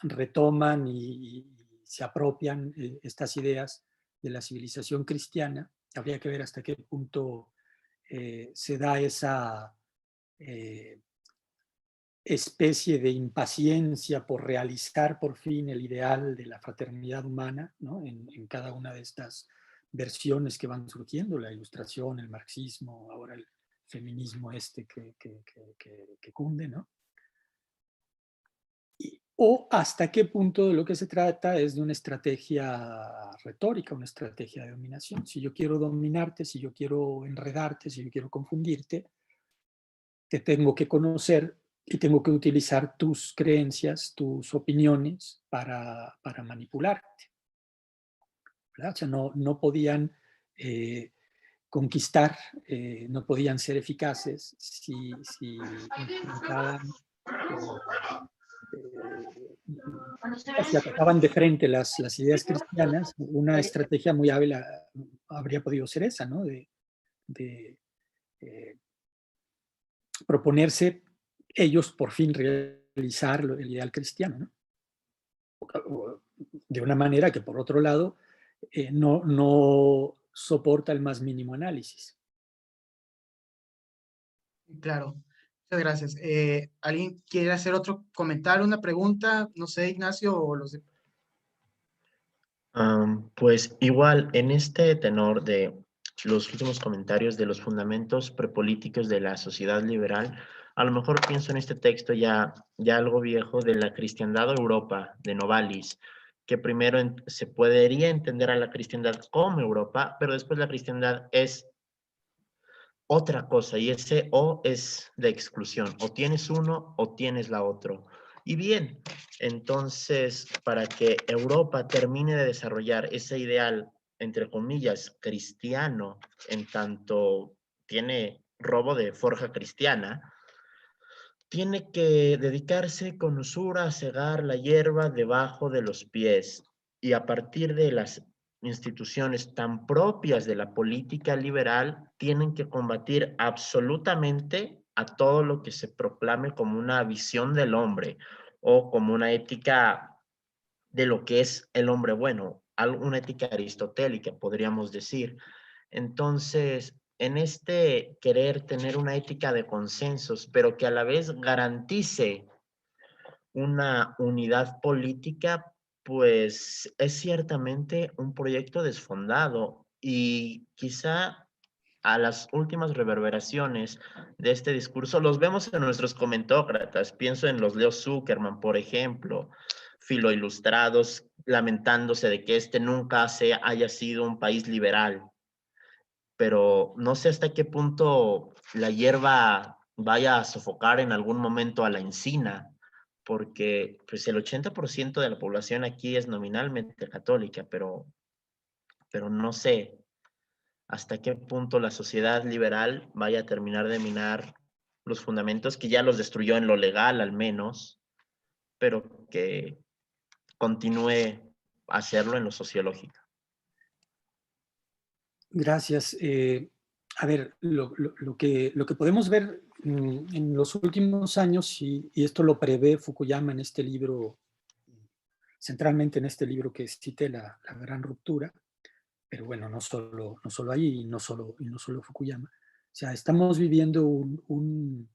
retoman y se apropian estas ideas de la civilización cristiana. Habría que ver hasta qué punto se da esa especie de impaciencia por realizar por fin el ideal de la fraternidad humana, ¿no? En cada una de estas versiones que van surgiendo, la ilustración, el marxismo, ahora el feminismo que cunde, ¿no? O hasta qué punto de lo que se trata es de una estrategia retórica, una estrategia de dominación. Si yo quiero dominarte, si yo quiero enredarte, si yo quiero confundirte, te tengo que conocer y tengo que utilizar tus creencias, tus opiniones para manipularte, ¿verdad? O sea, no podían conquistar, no podían ser eficaces si intentaban si atacaban de frente las ideas cristianas. Una estrategia muy hábil habría podido ser esa, ¿no? De proponerse ellos por fin realizar el ideal cristiano, ¿no? De una manera que, por otro lado, no soporta el más mínimo análisis. Claro, muchas gracias. ¿Alguien quiere hacer otro comentario, una pregunta? No sé, Ignacio o los de... Pues igual, en este tenor de los últimos comentarios de los fundamentos prepolíticos de la sociedad liberal, a lo mejor pienso en este texto ya algo viejo de la cristiandad de Europa, de Novalis, que primero se podría entender a la cristiandad como Europa, pero después la cristiandad es otra cosa, y ese o es de exclusión, o tienes uno o tienes la otro. Y bien, entonces, para que Europa termine de desarrollar ese ideal, entre comillas, cristiano, en tanto tiene robo de forja cristiana, tiene que dedicarse con usura a cegar la hierba debajo de los pies, y a partir de las instituciones tan propias de la política liberal, tienen que combatir absolutamente a todo lo que se proclame como una visión del hombre o como una ética de lo que es el hombre bueno, una ética aristotélica, podríamos decir. Entonces, en este querer tener una ética de consensos, pero que a la vez garantice una unidad política, pues es ciertamente un proyecto desfondado, y quizá a las últimas reverberaciones de este discurso los vemos en nuestros comentócratas. Pienso en los Leo Zuckerman, por ejemplo, filoilustrados, lamentándose de que este nunca haya sido un país liberal. Pero no sé hasta qué punto la hierba vaya a sofocar en algún momento a la encina, porque pues el 80% de la población aquí es nominalmente católica, pero no sé hasta qué punto la sociedad liberal vaya a terminar de minar los fundamentos que ya los destruyó en lo legal al menos, pero que continúe a hacerlo en lo sociológico. Gracias. A ver, lo que podemos ver en los últimos años, y esto lo prevé Fukuyama en este libro, centralmente en este libro que cité, La Gran Ruptura, pero bueno, no solo ahí y no solo Fukuyama. O sea, estamos viviendo un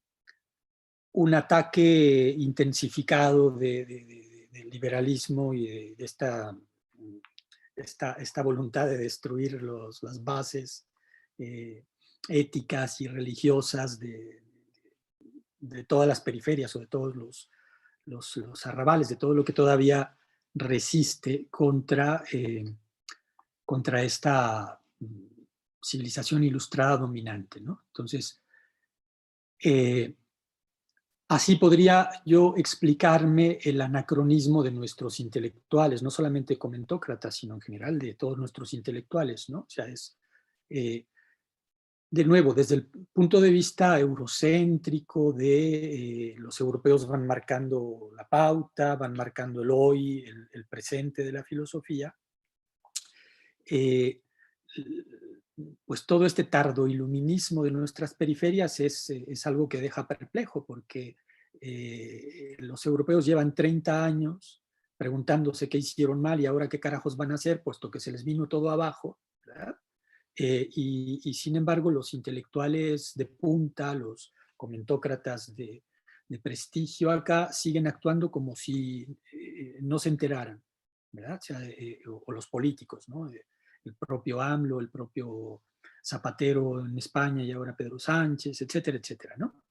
ataque intensificado del liberalismo y de esta voluntad de destruir las bases éticas y religiosas de todas las periferias o de todos los arrabales, de todo lo que todavía resiste contra esta civilización ilustrada dominante, ¿no? Entonces, así podría yo explicarme el anacronismo de nuestros intelectuales, no solamente comentócratas, sino en general de todos nuestros intelectuales, ¿no? O sea, de nuevo, desde el punto de vista eurocéntrico de los europeos van marcando la pauta, van marcando el hoy, el presente de la filosofía, pues todo este tardoiluminismo de nuestras periferias es algo que deja perplejo, porque los europeos llevan 30 años preguntándose qué hicieron mal y ahora qué carajos van a hacer, puesto que se les vino todo abajo, ¿verdad? Y sin embargo, los intelectuales de punta, los comentócratas de prestigio acá, siguen actuando como si no se enteraran, ¿verdad? O sea, o los políticos, ¿no? El propio AMLO, el propio Zapatero en España y ahora Pedro Sánchez, etcétera, etcétera, ¿no?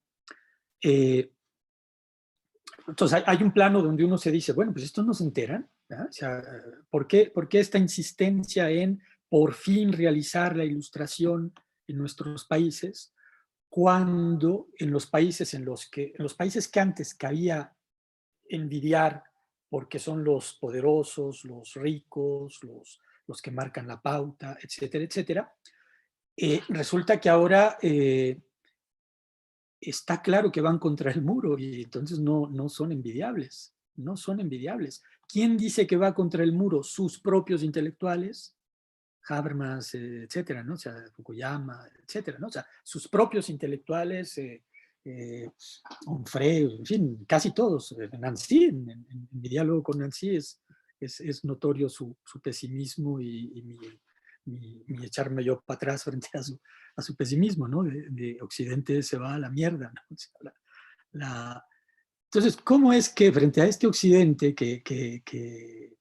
Entonces hay un plano donde uno se dice, bueno, pues estos no se enteran, ¿verdad? O sea, ¿por qué esta insistencia en por fin realizar la ilustración en nuestros países, cuando en los países en los países que antes cabía envidiar porque son los poderosos, los ricos, los que marcan la pauta, etcétera, etcétera, resulta que ahora está claro que van contra el muro y entonces no son envidiables, no son envidiables. ¿Quién dice que va contra el muro? Sus propios intelectuales, Habermas, etcétera, ¿no? O sea, Fukuyama, etcétera, ¿no? O sea, sus propios intelectuales, Onfray, en fin, casi todos. Nancy, en mi diálogo con Nancy es notorio su pesimismo y mi echarme yo para atrás frente a su pesimismo, ¿no? De Occidente se va a la mierda, ¿no? O sea, entonces, ¿cómo es que frente a este Occidente que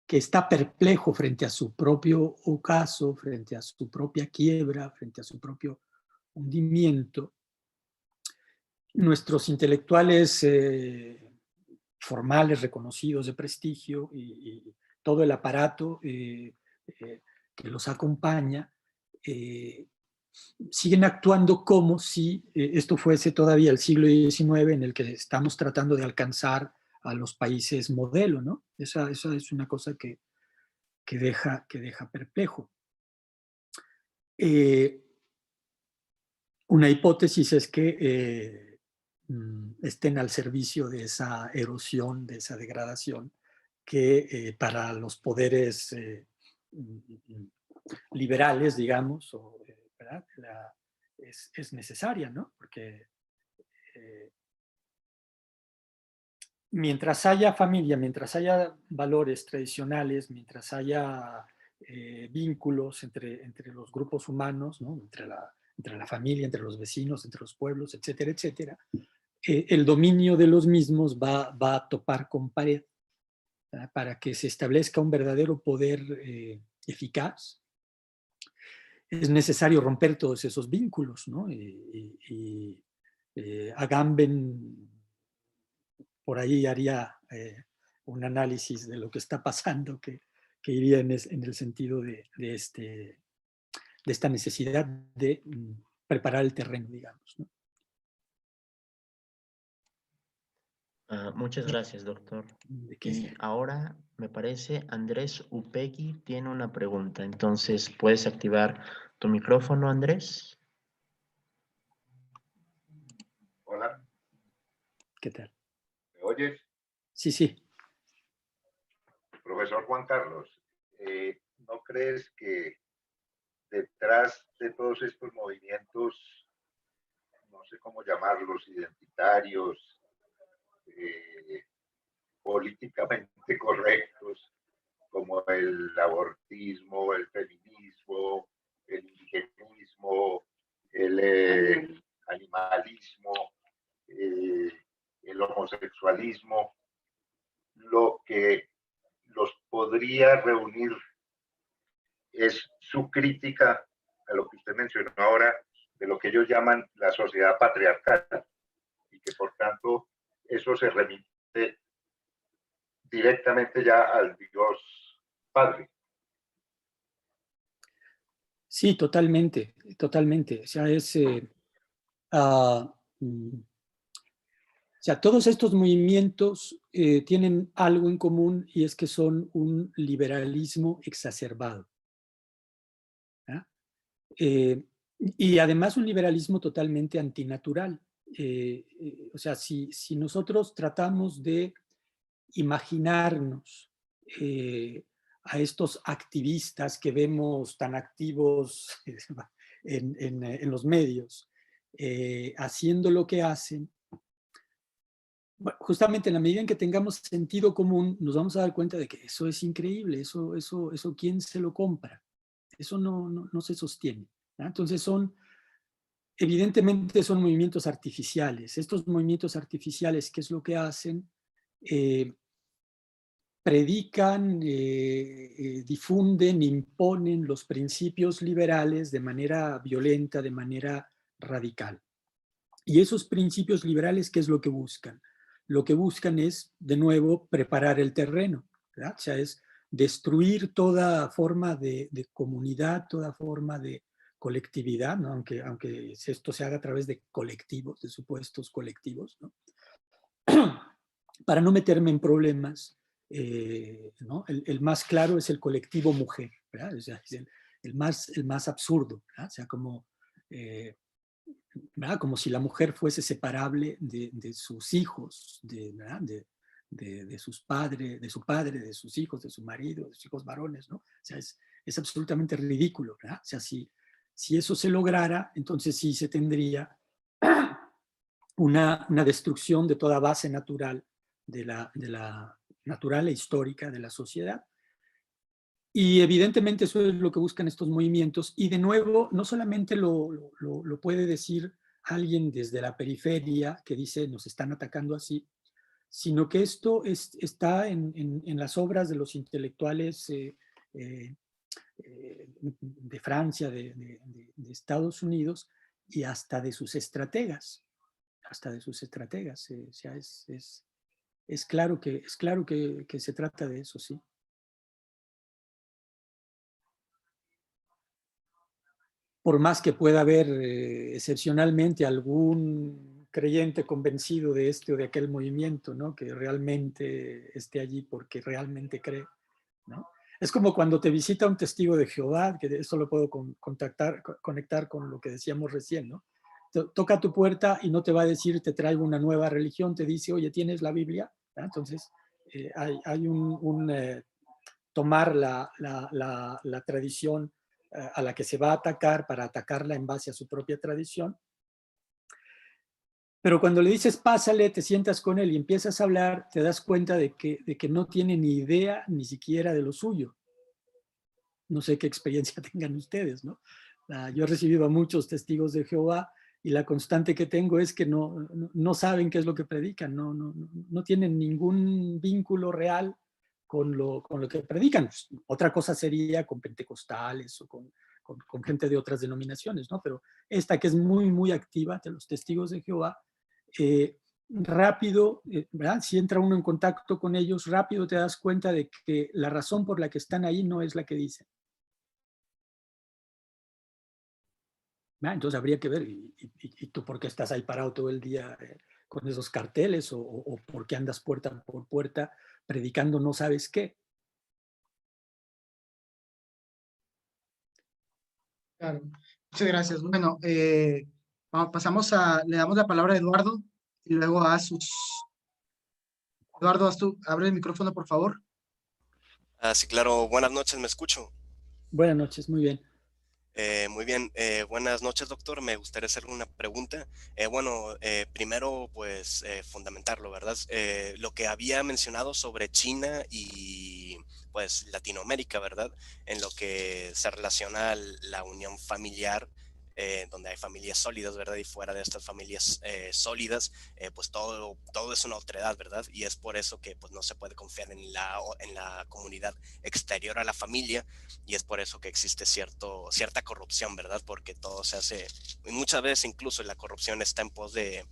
está perplejo frente a su propio ocaso, frente a su propia quiebra, frente a su propio hundimiento, nuestros intelectuales formales, reconocidos de prestigio y todo el aparato que los acompaña, siguen actuando como si esto fuese todavía el siglo XIX en el que estamos tratando de alcanzar a los países modelo, ¿no? Esa es una cosa que deja perplejo. Una hipótesis es que estén al servicio de esa erosión, de esa degradación, que para los poderes liberales, digamos, ¿verdad? Es necesaria, ¿no? Porque mientras haya familia, mientras haya valores tradicionales, mientras haya vínculos entre los grupos humanos, ¿no? entre la familia, entre los vecinos, entre los pueblos, etcétera, etcétera, el dominio de los mismos va a topar con pared, ¿verdad? Para que se establezca un verdadero poder eficaz. Es necesario romper todos esos vínculos, ¿no? Y Agamben por ahí haría un análisis de lo que está pasando que iría en el sentido de esta necesidad de preparar el terreno, digamos, ¿no? Muchas gracias, doctor. Y ahora, me parece, Andrés Upegui tiene una pregunta. Entonces, ¿puedes activar tu micrófono, Andrés? Hola. ¿Qué tal? ¿Me oyes? Sí, sí. Profesor Juan Carlos, ¿no crees que detrás de todos estos movimientos, no sé cómo llamarlos, identitarios, políticamente correctos, como el abortismo, el feminismo, el indigenismo, el animalismo, el homosexualismo, lo que los podría reunir es su crítica a lo que usted mencionó ahora, de lo que ellos llaman la sociedad patriarcal, y que por tanto eso se remite directamente ya al Dios Padre? Sí, totalmente, totalmente. O sea, o sea, todos estos movimientos tienen algo en común y es que son un liberalismo exacerbado. Y además un liberalismo totalmente antinatural. O sea, si nosotros tratamos de imaginarnos a estos activistas que vemos tan activos en los medios, haciendo lo que hacen, bueno, justamente en la medida en que tengamos sentido común, nos vamos a dar cuenta de que eso es increíble, eso ¿quién se lo compra? Eso no se sostiene, ¿verdad? Entonces evidentemente son movimientos artificiales. Estos movimientos artificiales, ¿qué es lo que hacen? Predican, difunden, imponen los principios liberales de manera violenta, de manera radical. Y esos principios liberales, ¿qué es lo que buscan? Lo que buscan es, de nuevo, preparar el terreno, ¿verdad? O sea, es destruir toda forma de comunidad, toda forma de colectividad, ¿no? Aunque esto se haga a través de colectivos, de supuestos colectivos, ¿no? Para no meterme en problemas, ¿no? El más claro es el colectivo mujer, ¿verdad? O sea, es el más absurdo, ¿verdad? O sea, ¿verdad? Como si la mujer fuese separable de sus hijos, de sus padres, de su padre, de sus hijos, de su marido, de sus hijos varones, ¿no? O sea, es absolutamente ridículo, ¿verdad? O sea, si eso se lograra, entonces sí se tendría una destrucción de toda base natural de la natural e histórica de la sociedad. Y evidentemente eso es lo que buscan estos movimientos. Y de nuevo, no solamente lo puede decir alguien desde la periferia que dice nos están atacando así, sino que esto está en las obras de los intelectuales de Francia, de Estados Unidos y hasta de sus estrategas. Hasta de sus estrategas. O sea, es claro que se trata de eso, sí. Por más que pueda haber excepcionalmente algún creyente convencido de este o de aquel movimiento, ¿no? Que realmente esté allí porque realmente cree, ¿no? Es como cuando te visita un testigo de Jehová, que eso lo puedo conectar con lo que decíamos recién, ¿no? Toca tu puerta y no te va a decir te traigo una nueva religión, te dice, oye, ¿tienes la Biblia? ¿Ah? Entonces, hay un tomar la tradición a la que se va a atacar para atacarla en base a su propia tradición. Pero cuando le dices pásale, te sientas con él y empiezas a hablar, te das cuenta de que no tiene ni idea ni siquiera de lo suyo. No sé qué experiencia tengan ustedes, ¿no? Yo he recibido a muchos testigos de Jehová y la constante que tengo es que no saben qué es lo que predican, no tienen ningún vínculo real con lo que predican. Otra cosa sería con pentecostales o con gente de otras denominaciones, ¿no? Pero esta que es muy, muy activa de los testigos de Jehová, rápido, ¿verdad? Si entra uno en contacto con ellos, rápido te das cuenta de que la razón por la que están ahí no es la que dicen. Entonces habría que ver, ¿y tú por qué estás ahí parado todo el día con esos carteles o por qué andas puerta por puerta predicando no sabes qué? Claro, muchas gracias. Bueno, le damos la palabra a Eduardo y luego a sus... Eduardo, abre el micrófono, por favor. Sí, claro. Buenas noches, ¿me escucho? Buenas noches, muy bien. Muy bien, buenas noches, doctor. Me gustaría hacerle una pregunta. Primero, pues, fundamentarlo, ¿verdad? Lo que había mencionado sobre China y, pues, Latinoamérica, ¿verdad? En lo que se relaciona a la unión familiar, donde hay familias sólidas, ¿verdad? Y fuera de estas familias sólidas, pues todo es una otredad, ¿verdad? Y es por eso que, pues, no se puede confiar en la comunidad exterior a la familia. Y es por eso que existe cierta corrupción, ¿verdad? Porque todo se hace, y muchas veces incluso la corrupción está en pos de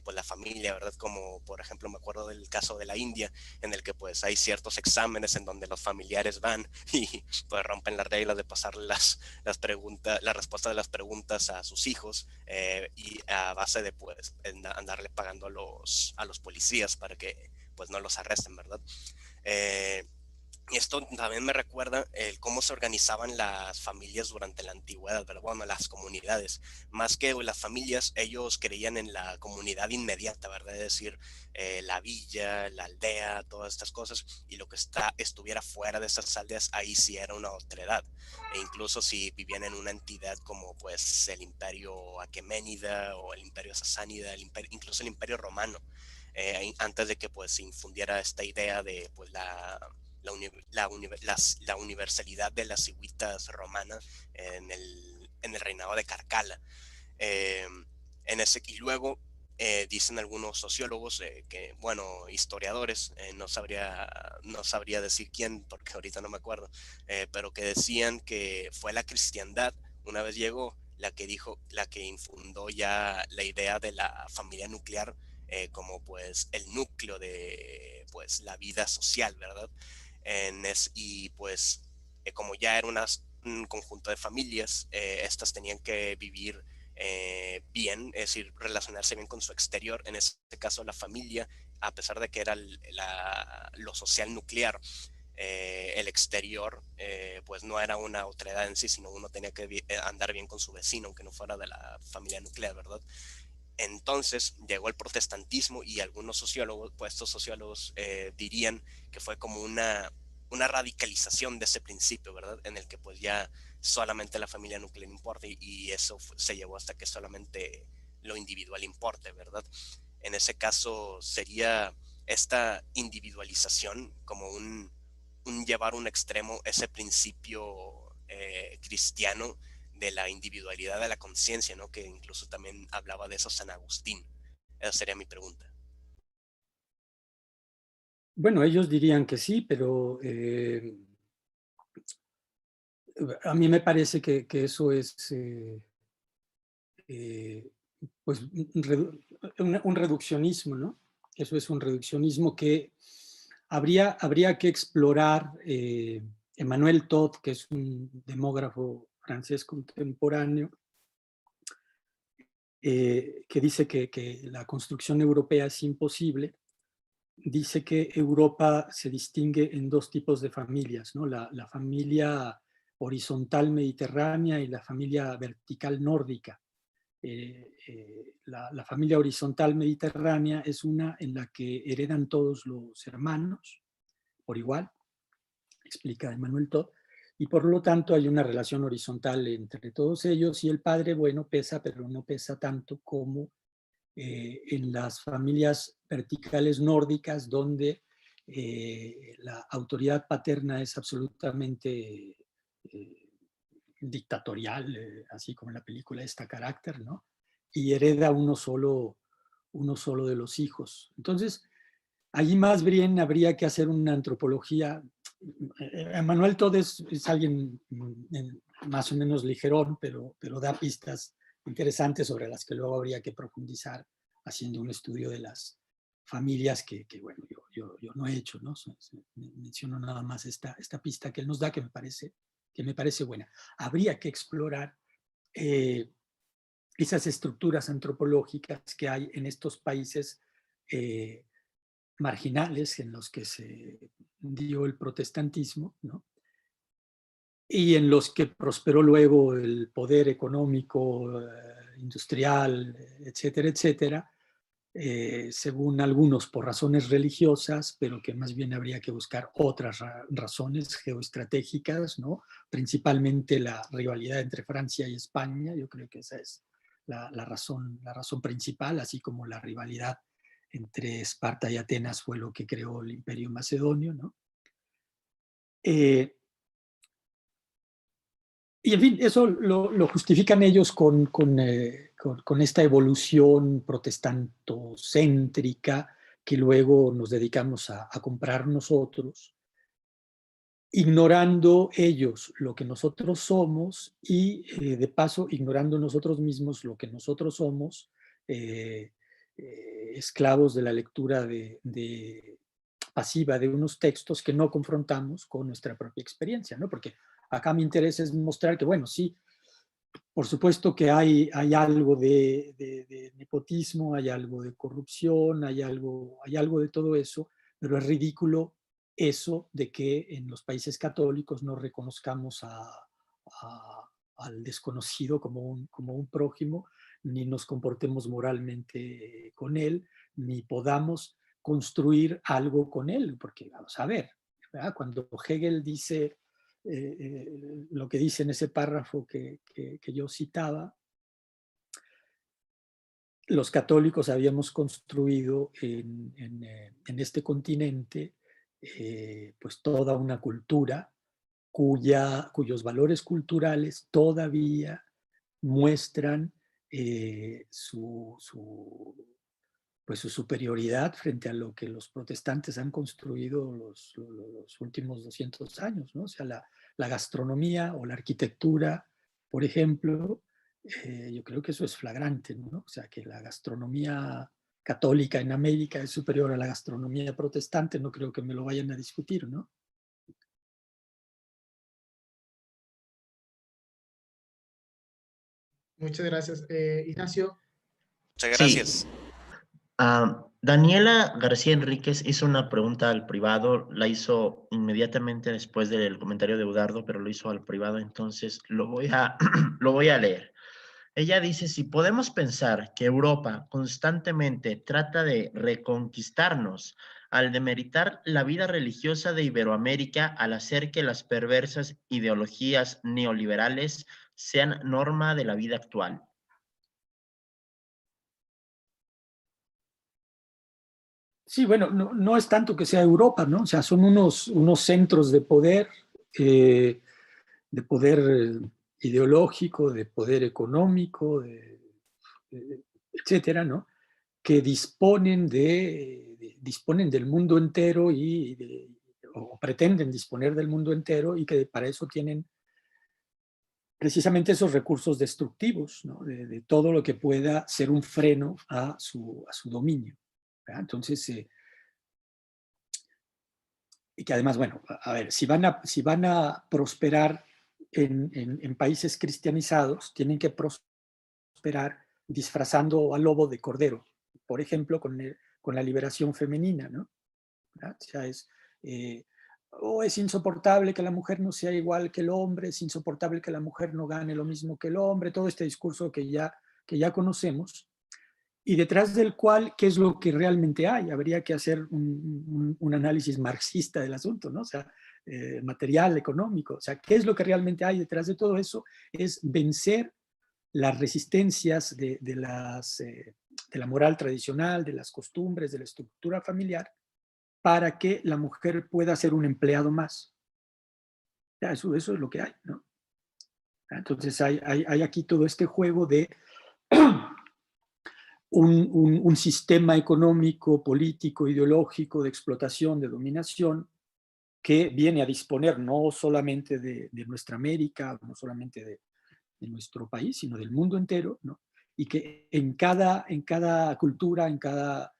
pues la familia, ¿verdad? Como por ejemplo me acuerdo del caso de la India, en el que pues hay ciertos exámenes en donde los familiares van y pues rompen las reglas de pasar las respuestas de las preguntas a sus hijos y a base de pues andarle pagando a los policías para que pues no los arresten, ¿verdad? Y esto también me recuerda el cómo se organizaban las familias durante la antigüedad, ¿verdad? Bueno, las comunidades. Más que las familias, ellos creían en la comunidad inmediata, ¿verdad? Es decir, la villa, la aldea, todas estas cosas. Y lo que estuviera fuera de esas aldeas, ahí sí era una otredad. E incluso si vivían en una entidad como pues el imperio aqueménida o el imperio sasánida, incluso el imperio romano. Antes de que pues se infundiera esta idea de pues la universalidad de las ciguitas romanas en el reinado de Carcala. Eh, y luego dicen algunos sociólogos bueno, historiadores, no sabría decir quién, porque ahorita no me acuerdo, pero que decían que fue la cristiandad, una vez llegó, la que infundó ya la idea de la familia nuclear como pues el núcleo de pues la vida social, ¿verdad? Y pues como ya era un conjunto de familias, estas tenían que vivir bien, es decir, relacionarse bien con su exterior, en este caso la familia, a pesar de que era lo social nuclear, el exterior pues no era una otredad en sí, sino uno tenía que andar bien con su vecino, aunque no fuera de la familia nuclear, ¿verdad? Entonces llegó el protestantismo y algunos sociólogos, pues estos sociólogos dirían que fue como una radicalización de ese principio, ¿verdad? En el que pues ya solamente la familia nuclear importa y eso se llevó hasta que solamente lo individual importe, ¿verdad? En ese caso sería esta individualización como un llevar un extremo ese principio cristiano de la individualidad de la conciencia, ¿no? Que incluso también hablaba de eso San Agustín. Esa sería mi pregunta. Bueno, ellos dirían que sí, pero a mí me parece que eso es pues un reduccionismo, ¿no? Eso es un reduccionismo que habría que explorar. Emmanuel Todd, que es un demógrafo francés contemporáneo, que dice que la construcción europea es imposible. Dice que Europa se distingue en dos tipos de familias, ¿no? La familia horizontal mediterránea y la familia vertical nórdica. La familia horizontal mediterránea es una en la que heredan todos los hermanos por igual, explica Emmanuel Todd, y por lo tanto hay una relación horizontal entre todos ellos y el padre, bueno, pesa, pero no pesa tanto como en las familias verticales nórdicas, donde la autoridad paterna es absolutamente dictatorial, así como en la película esta Carácter, ¿no? Y hereda uno solo de los hijos. Entonces, allí más bien habría que hacer una antropología. Emmanuel Todd es alguien más o menos ligerón, pero da pistas interesantes sobre las que luego habría que profundizar haciendo un estudio de las familias que bueno, yo no he hecho, ¿no? Menciono nada más esta pista que él nos da que me parece buena. Habría que explorar esas estructuras antropológicas que hay en estos países marginales en los que se dio el protestantismo, ¿no? Y en los que prosperó luego el poder económico, industrial, etcétera, etcétera, según algunos por razones religiosas, pero que más bien habría que buscar otras razones geoestratégicas, ¿no? Principalmente la rivalidad entre Francia y España. Yo creo que esa es la razón principal, así como la rivalidad entre Esparta y Atenas fue lo que creó el Imperio Macedonio, ¿no? Y en fin, eso lo justifican ellos con esta evolución protestantocéntrica que luego nos dedicamos a comprar nosotros, ignorando ellos lo que nosotros somos y de paso ignorando nosotros mismos lo que nosotros somos, esclavos de la lectura pasiva de unos textos que no confrontamos con nuestra propia experiencia, ¿no? Porque acá mi interés es mostrar que, bueno, sí, por supuesto que hay algo de nepotismo, hay algo de corrupción, hay algo de todo eso, pero es ridículo eso de que en los países católicos no reconozcamos al desconocido como un prójimo, ni nos comportemos moralmente con él, ni podamos construir algo con él, porque vamos a ver, ¿verdad? Cuando Hegel dice lo que dice en ese párrafo que yo citaba, los católicos habíamos construido en este continente pues toda una cultura cuyos valores culturales todavía muestran pues su superioridad frente a lo que los protestantes han construido los últimos 200 años, ¿no? O sea, la gastronomía o la arquitectura, por ejemplo, yo creo que eso es flagrante, ¿no? O sea, que la gastronomía católica en América es superior a la gastronomía protestante, no creo que me lo vayan a discutir, ¿no? Muchas gracias. Ignacio. Muchas Sí. gracias. Daniela García Enríquez hizo una pregunta al privado, la hizo inmediatamente después del comentario de Udardo, pero lo hizo al privado, entonces lo voy a leer. Ella dice, si podemos pensar que Europa constantemente trata de reconquistarnos al demeritar la vida religiosa de Iberoamérica al hacer que las perversas ideologías neoliberales sean norma de la vida actual. Sí, bueno, no es tanto que sea Europa, ¿no? O sea, son unos centros de poder ideológico, de poder económico, etcétera, ¿no? Que disponen del mundo entero o pretenden disponer del mundo entero y que para eso tienen precisamente esos recursos destructivos, ¿no? De todo lo que pueda ser un freno a su dominio, ¿verdad? Entonces, y que además, bueno, a ver, si van a prosperar en países cristianizados, tienen que prosperar disfrazando al lobo de cordero, por ejemplo, con la liberación femenina, ¿no? ¿verdad? O sea, es insoportable que la mujer no sea igual que el hombre, es insoportable que la mujer no gane lo mismo que el hombre, todo este discurso que ya conocemos, y detrás del cual, ¿qué es lo que realmente hay? Habría que hacer un análisis marxista del asunto, ¿no? O sea, material, económico. O sea, ¿qué es lo que realmente hay detrás de todo eso? Es vencer las resistencias de la moral tradicional, de las costumbres, de la estructura familiar, para que la mujer pueda ser un empleado más. Ya, eso es lo que hay, ¿no? Entonces hay aquí todo este juego de un sistema económico, político, ideológico de explotación, de dominación, que viene a disponer no solamente de nuestra América, no solamente de nuestro país, sino del mundo entero, ¿no? Y que en cada cultura, en cada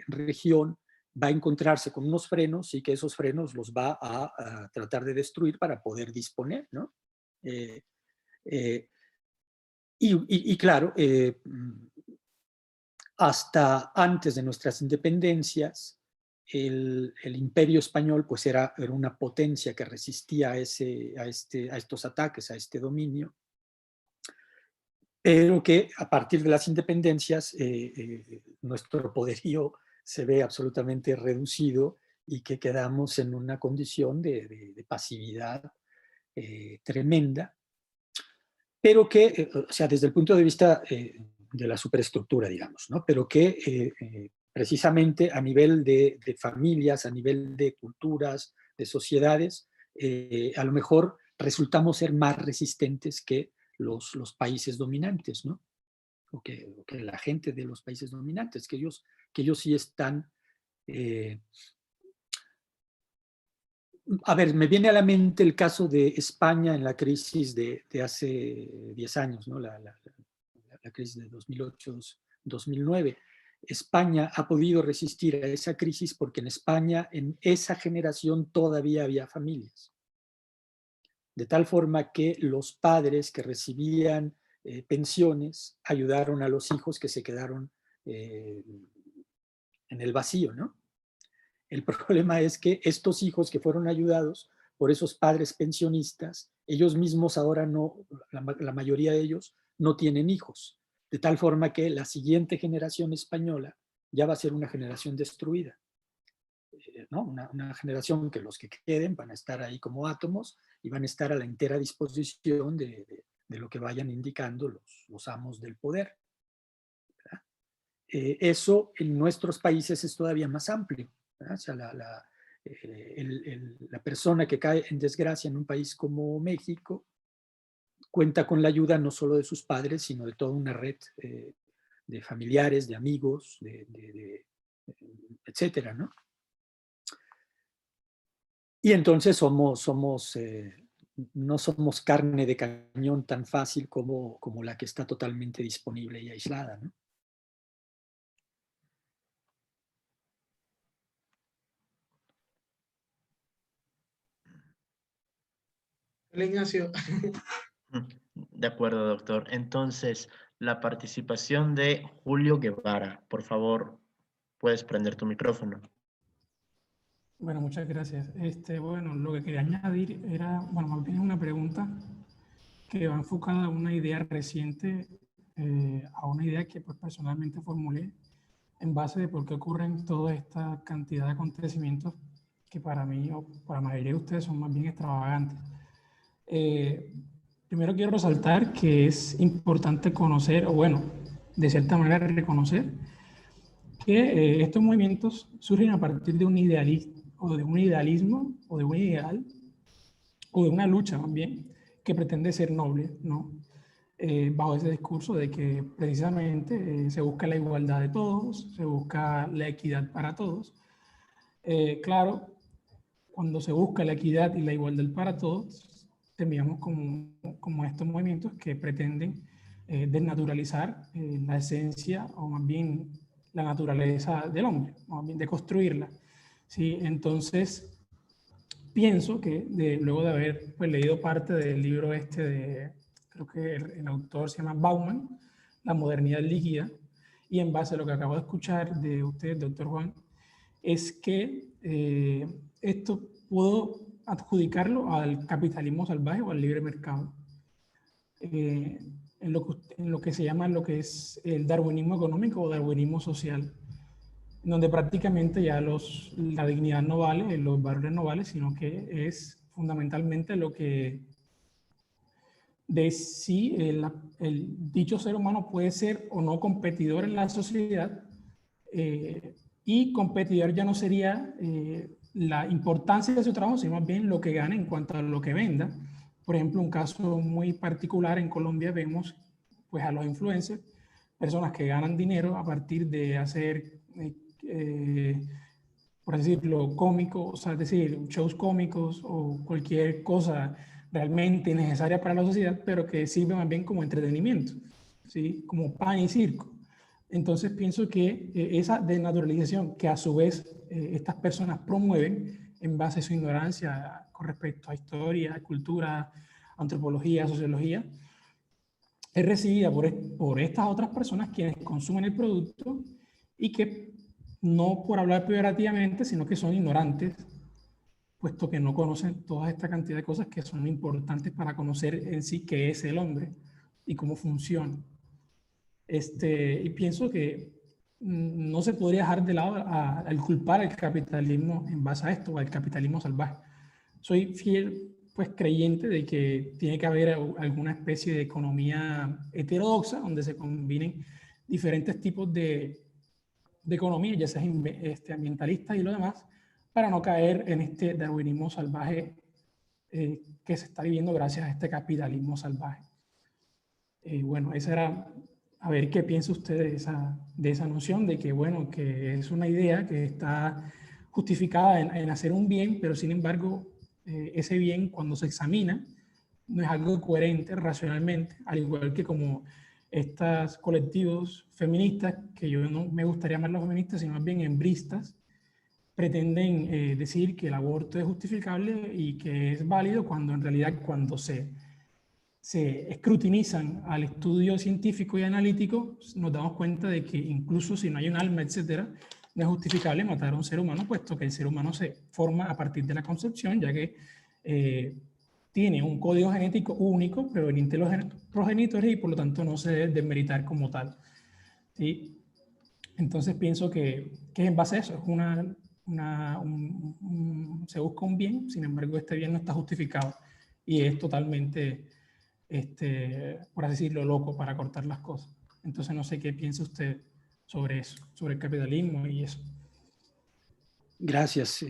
región, va a encontrarse con unos frenos y que esos frenos los va a tratar de destruir para poder disponer, ¿no? Y claro, hasta antes de nuestras independencias, el imperio español pues era una potencia que resistía a estos ataques, a este dominio, pero que a partir de las independencias nuestro poderío se ve absolutamente reducido y que quedamos en una condición de pasividad tremenda, pero que, o sea, desde el punto de vista de la superestructura, digamos, ¿no? Pero que precisamente a nivel de familias, a nivel de culturas, de sociedades, a lo mejor resultamos ser más resistentes que los países dominantes, ¿no? O que la gente de los países dominantes, que ellos sí están... a ver, me viene a la mente el caso de España en la crisis de hace 10 años, ¿no? La crisis de 2008-2009. España ha podido resistir a esa crisis porque en España, en esa generación, todavía había familias. De tal forma que los padres que recibían pensiones ayudaron a los hijos que se quedaron en el vacío, ¿no? El problema es que estos hijos que fueron ayudados por esos padres pensionistas, ellos mismos ahora no, la mayoría de ellos no tienen hijos, de tal forma que la siguiente generación española ya va a ser una generación destruida, ¿no? Una generación que los que queden van a estar ahí como átomos y van a estar a la entera disposición de lo que vayan indicando los amos del poder. Eso en nuestros países es todavía más amplio, ¿verdad? O sea, la persona que cae en desgracia en un país como México cuenta con la ayuda no solo de sus padres, sino de toda una red de familiares, de amigos, etcétera, ¿no? Y entonces no somos carne de cañón tan fácil como la que está totalmente disponible y aislada, ¿no? Ignacio. De acuerdo, doctor. Entonces, la participación de Julio Guevara. Por favor, puedes prender tu micrófono. Bueno, muchas gracias. Bueno, lo que quería añadir era, bueno, más bien una pregunta que va enfocada a una idea reciente, a una idea que pues personalmente formulé en base de por qué ocurren toda esta cantidad de acontecimientos que para mí o para la mayoría de ustedes son más bien extravagantes. Primero quiero resaltar que es importante conocer, o bueno, de cierta manera reconocer que estos movimientos surgen a partir de un idealismo, o de un idealismo, o de un ideal, o de una lucha más bien, que pretende ser noble, ¿no? Bajo ese discurso de que precisamente se busca la igualdad de todos, se busca la equidad para todos. Claro, cuando se busca la equidad y la igualdad para todos, terminamos como estos movimientos que pretenden desnaturalizar la esencia o más bien la naturaleza del hombre, o más bien deconstruirla. ¿Sí? Entonces, pienso que luego de haber pues, leído parte del libro creo que el autor se llama Bauman, La modernidad líquida, y en base a lo que acabo de escuchar de usted, doctor Juan, es que esto puedo adjudicarlo al capitalismo salvaje o al libre mercado. En lo que se llama lo que es el darwinismo económico o darwinismo social, donde prácticamente ya la dignidad no vale, los valores no valen, sino que es fundamentalmente lo que de si el dicho ser humano puede ser o no competidor en la sociedad, y competidor ya no sería la importancia de su trabajo, sino más bien lo que gana en cuanto a lo que venda. Por ejemplo, un caso muy particular en Colombia vemos pues a los influencers, personas que ganan dinero a partir de hacer, por decirlo, cómicos, o sea, es decir, shows cómicos o cualquier cosa realmente necesaria para la sociedad, pero que sirve más bien como entretenimiento, ¿sí? Como pan y circo. Entonces pienso que esa desnaturalización que a su vez estas personas promueven en base a su ignorancia con respecto a historia, cultura, antropología, sociología, es recibida por estas otras personas quienes consumen el producto y que no por hablar peyorativamente, sino que son ignorantes, puesto que no conocen toda esta cantidad de cosas que son importantes para conocer en sí qué es el hombre y cómo funciona. Y pienso que no se podría dejar de lado al culpar al capitalismo en base a esto, o al capitalismo salvaje. Soy fiel, pues, creyente de que tiene que haber alguna especie de economía heterodoxa donde se combinen diferentes tipos de economía, ya sea ambientalista y lo demás, para no caer en este darwinismo salvaje que se está viviendo gracias a este capitalismo salvaje. Bueno, esa era, a ver qué piensa usted de esa noción de que, bueno, que es una idea que está justificada en hacer un bien, pero sin embargo, ese bien cuando se examina no es algo coherente racionalmente, al igual que como estos colectivos feministas, que yo no me gustaría llamarlos feministas, sino más bien hembristas, pretenden decir que el aborto es justificable y que es válido cuando en realidad cuando se escrutinizan al estudio científico y analítico, nos damos cuenta de que incluso si no hay un alma, etcétera, no es justificable matar a un ser humano, puesto que el ser humano se forma a partir de la concepción, ya que tiene un código genético único proveniente de los progenitores y por lo tanto no se debe desmeritar como tal. ¿Sí? Entonces pienso que en base a eso es se busca un bien, sin embargo este bien no está justificado y es totalmente, por así decirlo, loco para cortar las cosas. Entonces no sé qué piensa usted sobre eso, sobre el capitalismo y eso. Gracias.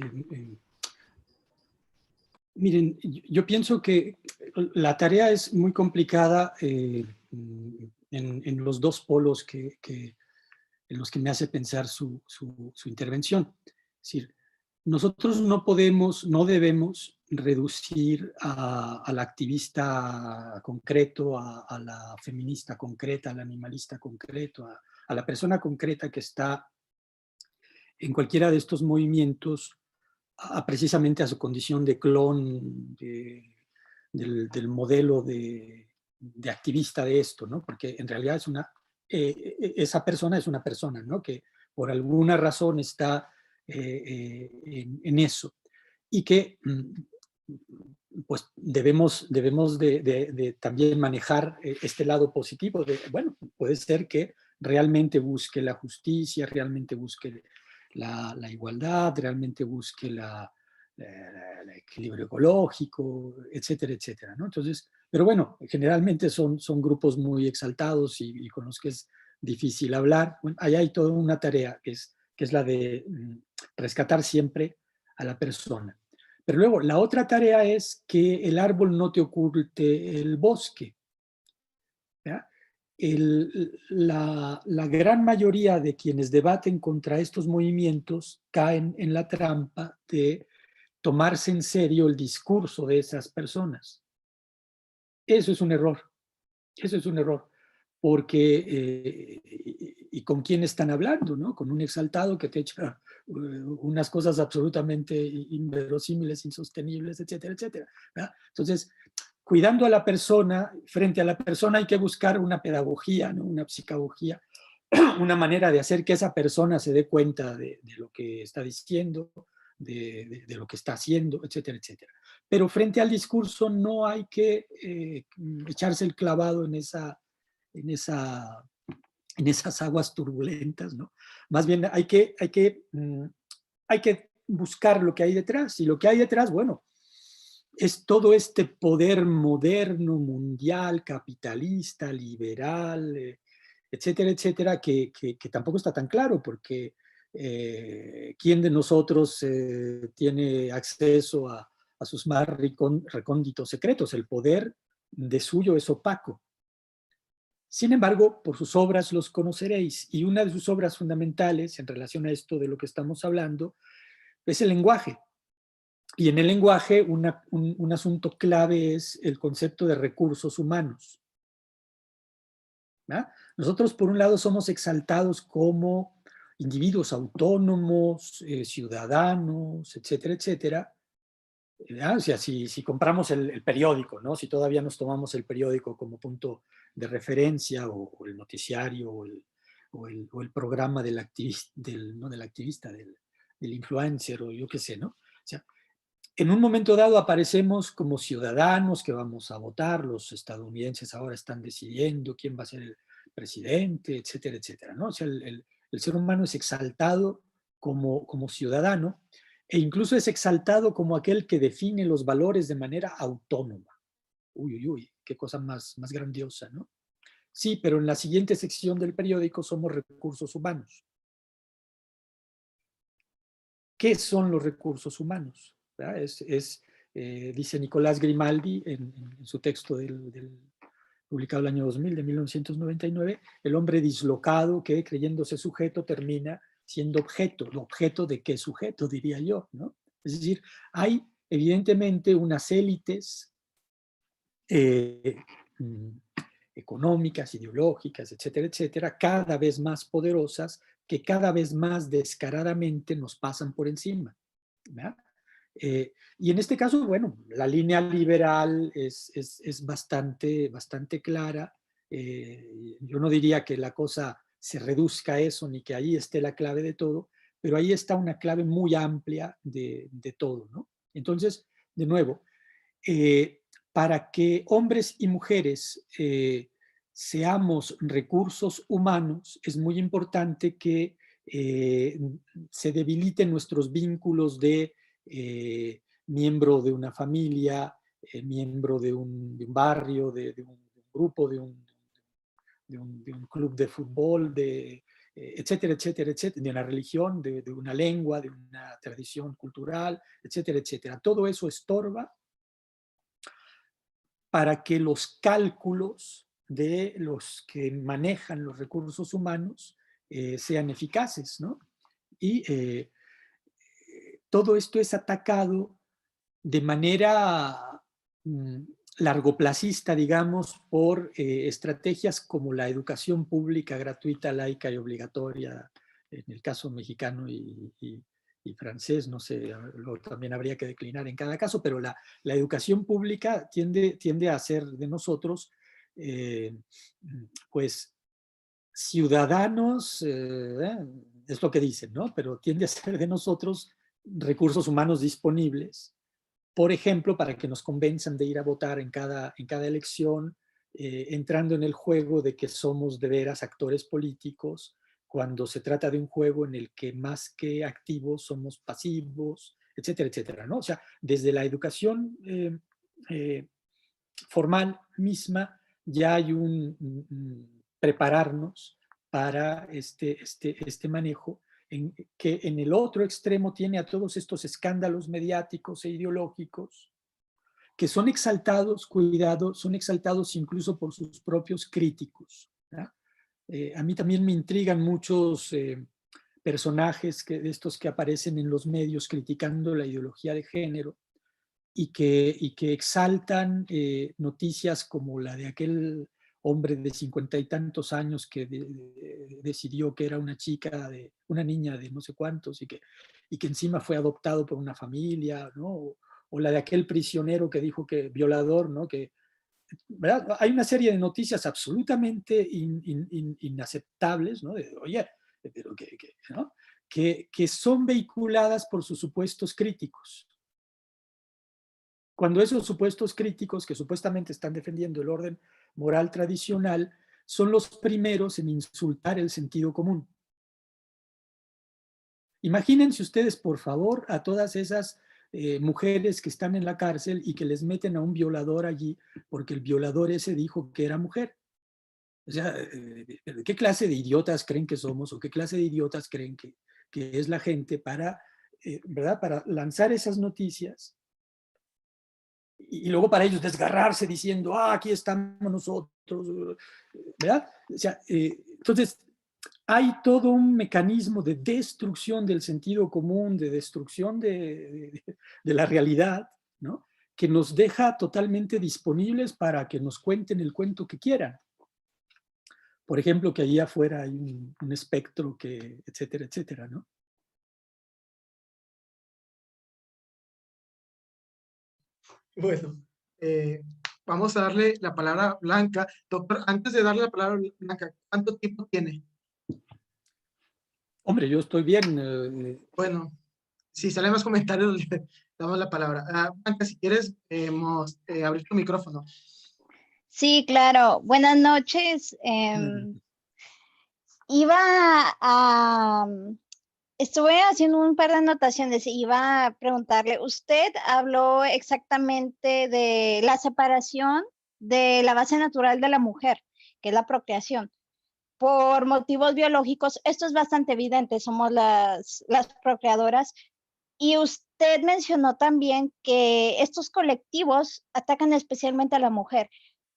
Miren, yo pienso que la tarea es muy complicada en los dos polos en los que me hace pensar su intervención. Es decir, nosotros no podemos, no debemos reducir al activista concreto, a la feminista concreta, al animalista concreto, a la persona concreta que está en cualquiera de estos movimientos, precisamente a su condición de clon del modelo de activista de esto, ¿no? Porque en realidad es esa persona es una persona, ¿no? Que por alguna razón está en eso y que pues debemos de también manejar este lado positivo de, bueno, puede ser que realmente busque la justicia, realmente busque la igualdad, realmente busque el equilibrio ecológico, etcétera, etcétera, ¿no? Entonces, pero bueno, generalmente son grupos muy exaltados y con los que es difícil hablar. Bueno, ahí hay toda una tarea que es la de rescatar siempre a la persona. Pero luego, la otra tarea es que el árbol no te oculte el bosque. ¿Ya? La gran mayoría de quienes debaten contra estos movimientos caen en la trampa de tomarse en serio el discurso de esas personas. Eso es un error. Eso es un error. Porque, ¿y con quién están hablando? ¿No? Con un exaltado que te echa unas cosas absolutamente inverosímiles, insostenibles, etcétera, etcétera. ¿Verdad? Entonces, cuidando a la persona, frente a la persona hay que buscar una pedagogía, ¿no? Una psicología, una manera de hacer que esa persona se dé cuenta de lo que está diciendo, de lo que está haciendo, etcétera, etcétera. Pero frente al discurso no hay que echarse el clavado en esas aguas turbulentas, ¿no? Más bien hay que buscar lo que hay detrás, y lo que hay detrás, bueno, es todo este poder moderno, mundial, capitalista, liberal, etcétera, etcétera, que tampoco está tan claro, porque ¿quién de nosotros tiene acceso a sus más recónditos secretos? El poder de suyo es opaco. Sin embargo, por sus obras los conoceréis, y una de sus obras fundamentales en relación a esto de lo que estamos hablando es el lenguaje. Y en el lenguaje un asunto clave es el concepto de recursos humanos. ¿Ah? Nosotros, por un lado, somos exaltados como individuos autónomos, ciudadanos, etcétera, etcétera. O sea, si compramos el periódico, ¿no? Si todavía nos tomamos el periódico como punto de referencia, o el noticiario, o el programa del activista, del influencer, o yo qué sé, ¿no? O sea, en un momento dado aparecemos como ciudadanos que vamos a votar, los estadounidenses ahora están decidiendo quién va a ser el presidente, etcétera, etcétera, ¿no? O sea, el ser humano es exaltado como ciudadano, e incluso es exaltado como aquel que define los valores de manera autónoma. Uy, uy, uy, qué cosa más grandiosa, ¿no? Sí, pero en la siguiente sección del periódico somos recursos humanos. ¿Qué son los recursos humanos? Dice Nicolás Grimaldi en su texto publicado el año 2000, de 1999, el hombre dislocado que, creyéndose sujeto, termina siendo objeto de qué sujeto, diría yo, ¿no? Es decir, hay evidentemente unas élites económicas, ideológicas, etcétera, etcétera, cada vez más poderosas, que cada vez más descaradamente nos pasan por encima, ¿verdad? Y en este caso, bueno, la línea liberal es bastante clara. Yo no diría que la cosa se reduzca a eso, ni que ahí esté la clave de todo, pero ahí está una clave muy amplia de todo, ¿no? Entonces, de nuevo, para que hombres y mujeres seamos recursos humanos, es muy importante que se debiliten nuestros vínculos de miembro de una familia, miembro de un barrio, de un grupo, de un club de fútbol, etcétera, etcétera, etcétera, de una religión, de una lengua, de una tradición cultural, etcétera, etcétera. Todo eso estorba para que los cálculos de los que manejan los recursos humanos sean eficaces, ¿no? Y todo esto es atacado de manera largoplacista, digamos, por estrategias como la educación pública gratuita, laica y obligatoria, en el caso mexicano y francés, no sé, también habría que declinar en cada caso, pero la educación pública tiende a hacer de nosotros, pues, ciudadanos, es lo que dicen, ¿no? Pero tiende a ser de nosotros recursos humanos disponibles, por ejemplo, para que nos convenzan de ir a votar en cada elección, entrando en el juego de que somos de veras actores políticos, cuando se trata de un juego en el que más que activos somos pasivos, etcétera, etcétera, ¿no? O sea, desde la educación formal misma ya hay un prepararnos para este manejo, que en el otro extremo tiene a todos estos escándalos mediáticos e ideológicos que son exaltados, cuidado, son exaltados incluso por sus propios críticos. A mí también me intrigan muchos personajes de estos que aparecen en los medios criticando la ideología de género y que exaltan noticias como la de aquel hombre de 50 y tantos años que decidió que era una niña de no sé cuántos y que encima fue adoptado por una familia, ¿no? O la de aquel prisionero que dijo que violador, ¿no? ¿verdad? Hay una serie de noticias absolutamente inaceptables, ¿no? Oye, pero ¿no? que son vehiculadas por sus supuestos críticos. Cuando esos supuestos críticos que supuestamente están defendiendo el orden moral tradicional son los primeros en insultar el sentido común. Imagínense ustedes, por favor, a todas esas mujeres que están en la cárcel y que les meten a un violador allí porque el violador ese dijo que era mujer. O sea, ¿qué clase de idiotas creen que somos o qué clase de idiotas creen que es la gente ¿verdad? Para lanzar esas noticias y luego para ellos desgarrarse diciendo, aquí estamos nosotros, ¿verdad? O sea, entonces hay todo un mecanismo de destrucción del sentido común, de destrucción de la realidad, ¿no? Que nos deja totalmente disponibles para que nos cuenten el cuento que quieran. Por ejemplo, que allí afuera hay un espectro que, etcétera, etcétera, ¿no? Bueno, vamos a darle la palabra a Blanca. Doctor, antes de darle la palabra a Blanca, ¿cuánto tiempo tiene? Hombre, yo estoy bien. Bueno, si salen más comentarios, le damos la palabra. Blanca, si quieres, abrir tu micrófono. Sí, claro. Buenas noches. Estuve haciendo un par de anotaciones y iba a preguntarle, usted habló exactamente de la separación de la base natural de la mujer, que es la procreación. Por motivos biológicos, esto es bastante evidente, somos las procreadoras. Y usted mencionó también que estos colectivos atacan especialmente a la mujer,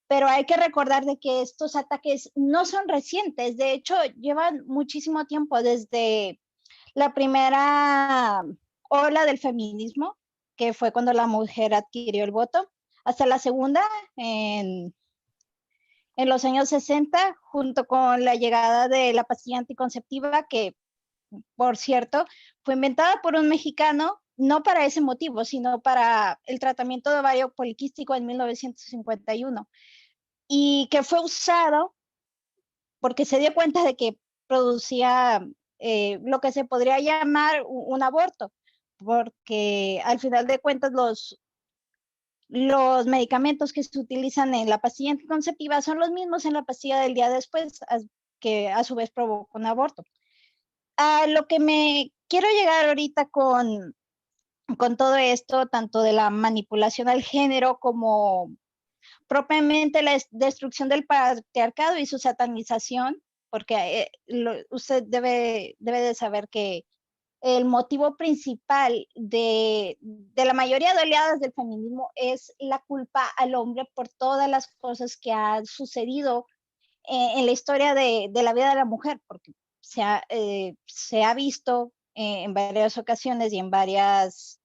pero hay que recordar de que estos ataques no son recientes, de hecho llevan muchísimo tiempo desde la primera ola del feminismo, que fue cuando la mujer adquirió el voto, hasta la segunda en los años 60, junto con la llegada de la pastilla anticonceptiva, que, por cierto, fue inventada por un mexicano, no para ese motivo, sino para el tratamiento de ovario poliquístico en 1951, y que fue usado porque se dio cuenta de que producía lo que se podría llamar un aborto, porque al final de cuentas los medicamentos que se utilizan en la pastilla anticonceptiva son los mismos en la pastilla del día después, que a su vez provoca un aborto. A lo que me quiero llegar ahorita con todo esto, tanto de la manipulación al género como propiamente la destrucción del patriarcado y su satanización, porque usted debe de saber que el motivo principal de la mayoría de oleadas del feminismo es la culpa al hombre por todas las cosas que han sucedido en la historia de la vida de la mujer, porque se ha visto en varias ocasiones y en varias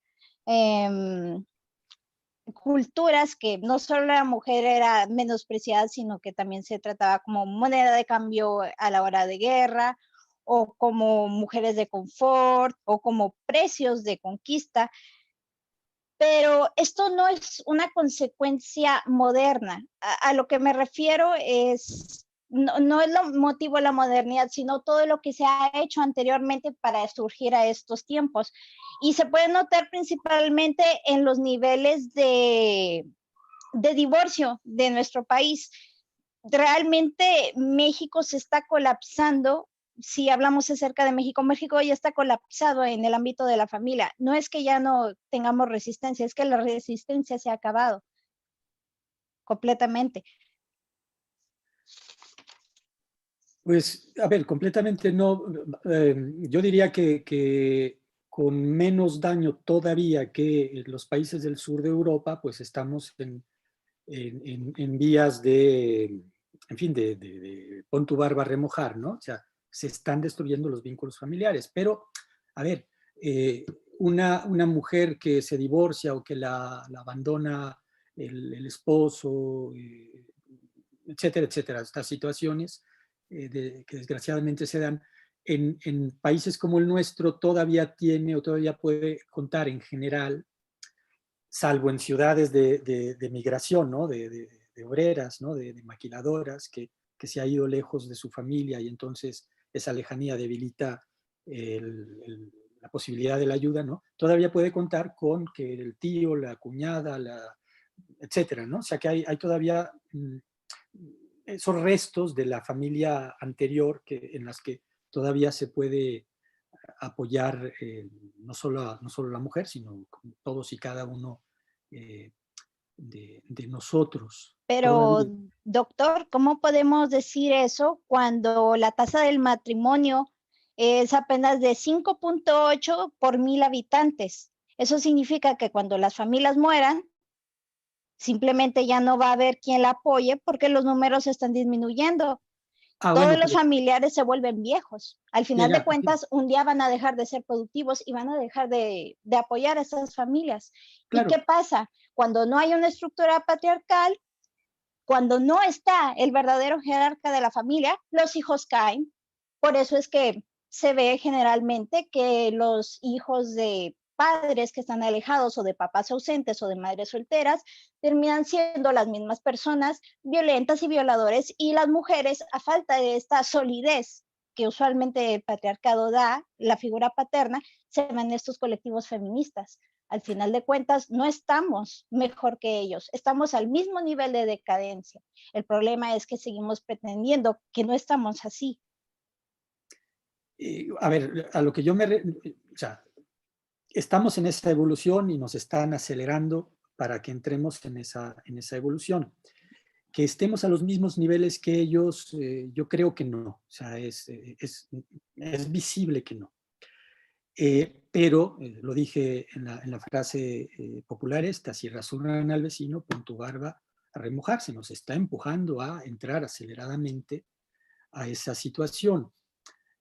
culturas que no solo la mujer era menospreciada, sino que también se trataba como moneda de cambio a la hora de guerra, o como mujeres de confort, o como precios de conquista. Pero esto no es una consecuencia moderna. A lo que me refiero es, no es lo motivo de la modernidad, sino todo lo que se ha hecho anteriormente para surgir a estos tiempos. Y se puede notar principalmente en los niveles de divorcio de nuestro país. Realmente México se está colapsando. Si hablamos acerca de México, México ya está colapsado en el ámbito de la familia. No es que ya no tengamos resistencia, es que la resistencia se ha acabado completamente. Pues, a ver, completamente no. Yo diría que con menos daño todavía que los países del sur de Europa, pues estamos en vías de, en fin, de pon tu barba a remojar, ¿no? O sea, se están destruyendo los vínculos familiares. Pero, a ver, una mujer que se divorcia o que la abandona el esposo, etcétera, etcétera, estas situaciones que desgraciadamente se dan en países como el nuestro, todavía tiene o todavía puede contar en general, salvo en ciudades de migración, ¿no? de obreras, ¿no? de maquiladoras, que se ha ido lejos de su familia y entonces esa lejanía debilita la posibilidad de la ayuda, ¿no? Todavía puede contar con que el tío, la cuñada, etcétera, ¿no? O sea que hay todavía esos restos de la familia anterior en las que todavía se puede apoyar no solo la mujer, sino todos y cada uno de nosotros. Pero, Todavía. doctor, ¿cómo podemos decir eso cuando la tasa del matrimonio es apenas de 5.8 por 1000 habitantes? Eso significa que cuando las familias mueran, simplemente ya no va a haber quien la apoye porque los números están disminuyendo. Todos Bueno, los familiares se vuelven viejos. Al final de cuentas, un día van a dejar de ser productivos y van a dejar de apoyar a esas familias. Claro. ¿Y qué pasa? Cuando no hay una estructura patriarcal, cuando no está el verdadero jerarca de la familia, los hijos caen. Por eso es que se ve generalmente que los hijos de padres que están alejados o de papás ausentes o de madres solteras terminan siendo las mismas personas violentas y violadores, y las mujeres, a falta de esta solidez que usualmente el patriarcado da, la figura paterna, se ven estos colectivos feministas. Al final de cuentas, no estamos mejor que ellos, estamos al mismo nivel de decadencia. El problema es que seguimos pretendiendo que no estamos así. A ver, a lo que yo o sea, estamos en esa evolución y nos están acelerando para que entremos en esa evolución. Que estemos a los mismos niveles que ellos, yo creo que no. O sea, es visible que no. Pero, lo dije en la frase popular esta, si rasuran al vecino, pon tu barba a remojarse. Nos está empujando a entrar aceleradamente a esa situación.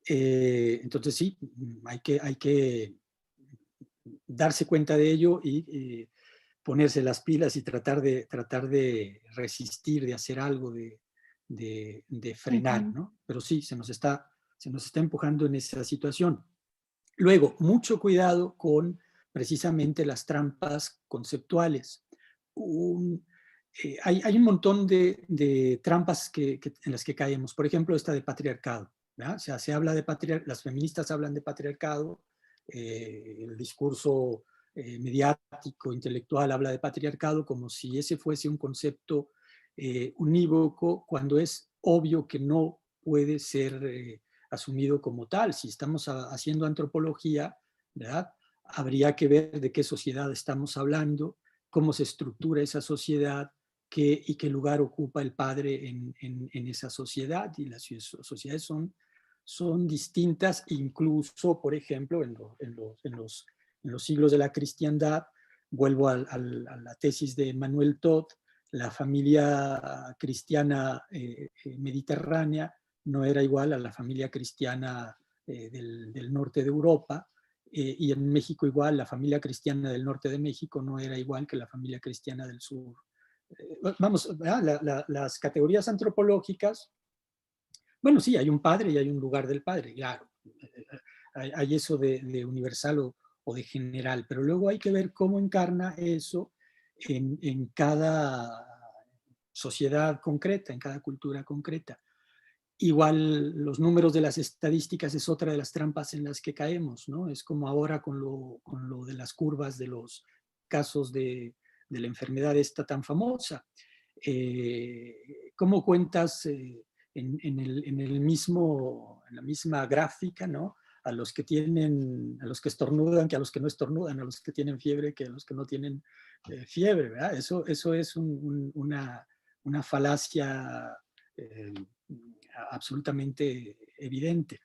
Entonces sí, hay que darse cuenta de ello y ponerse las pilas y tratar de resistir, de hacer algo, de frenar, ¿no? Pero sí, se nos está empujando en esa situación. Luego, mucho cuidado con precisamente las trampas conceptuales. Hay un montón de trampas en las que caemos. Por ejemplo, esta de patriarcado, ¿verdad? O sea, se habla de las feministas hablan de patriarcado, el discurso mediático, intelectual habla de patriarcado como si ese fuese un concepto unívoco, cuando es obvio que no puede ser asumido como tal. Si estamos haciendo antropología, ¿verdad?, habría que ver de qué sociedad estamos hablando, cómo se estructura esa sociedad, y qué lugar ocupa el padre en esa sociedad. Y las sociedades son distintas, incluso, por ejemplo, en los siglos de la cristiandad. Vuelvo a la tesis de Manuel Todd, la familia cristiana mediterránea no era igual a la familia cristiana del norte de Europa, y en México igual, la familia cristiana del norte de México no era igual que la familia cristiana del sur. Vamos, las categorías antropológicas, bueno, sí, hay un padre y hay un lugar del padre, claro. Hay eso de universal o de general, pero luego hay que ver cómo encarna eso en cada sociedad concreta, en cada cultura concreta. Igual los números de las estadísticas es otra de las trampas en las que caemos, ¿no? Es como ahora con lo de las curvas de los casos de la enfermedad esta tan famosa. ¿Cómo cuentas en la misma gráfica, ¿no?, a los que estornudan que a los que no estornudan, a los que tienen fiebre que a los que no tienen fiebre, ¿verdad? Eso es una falacia absolutamente evidente,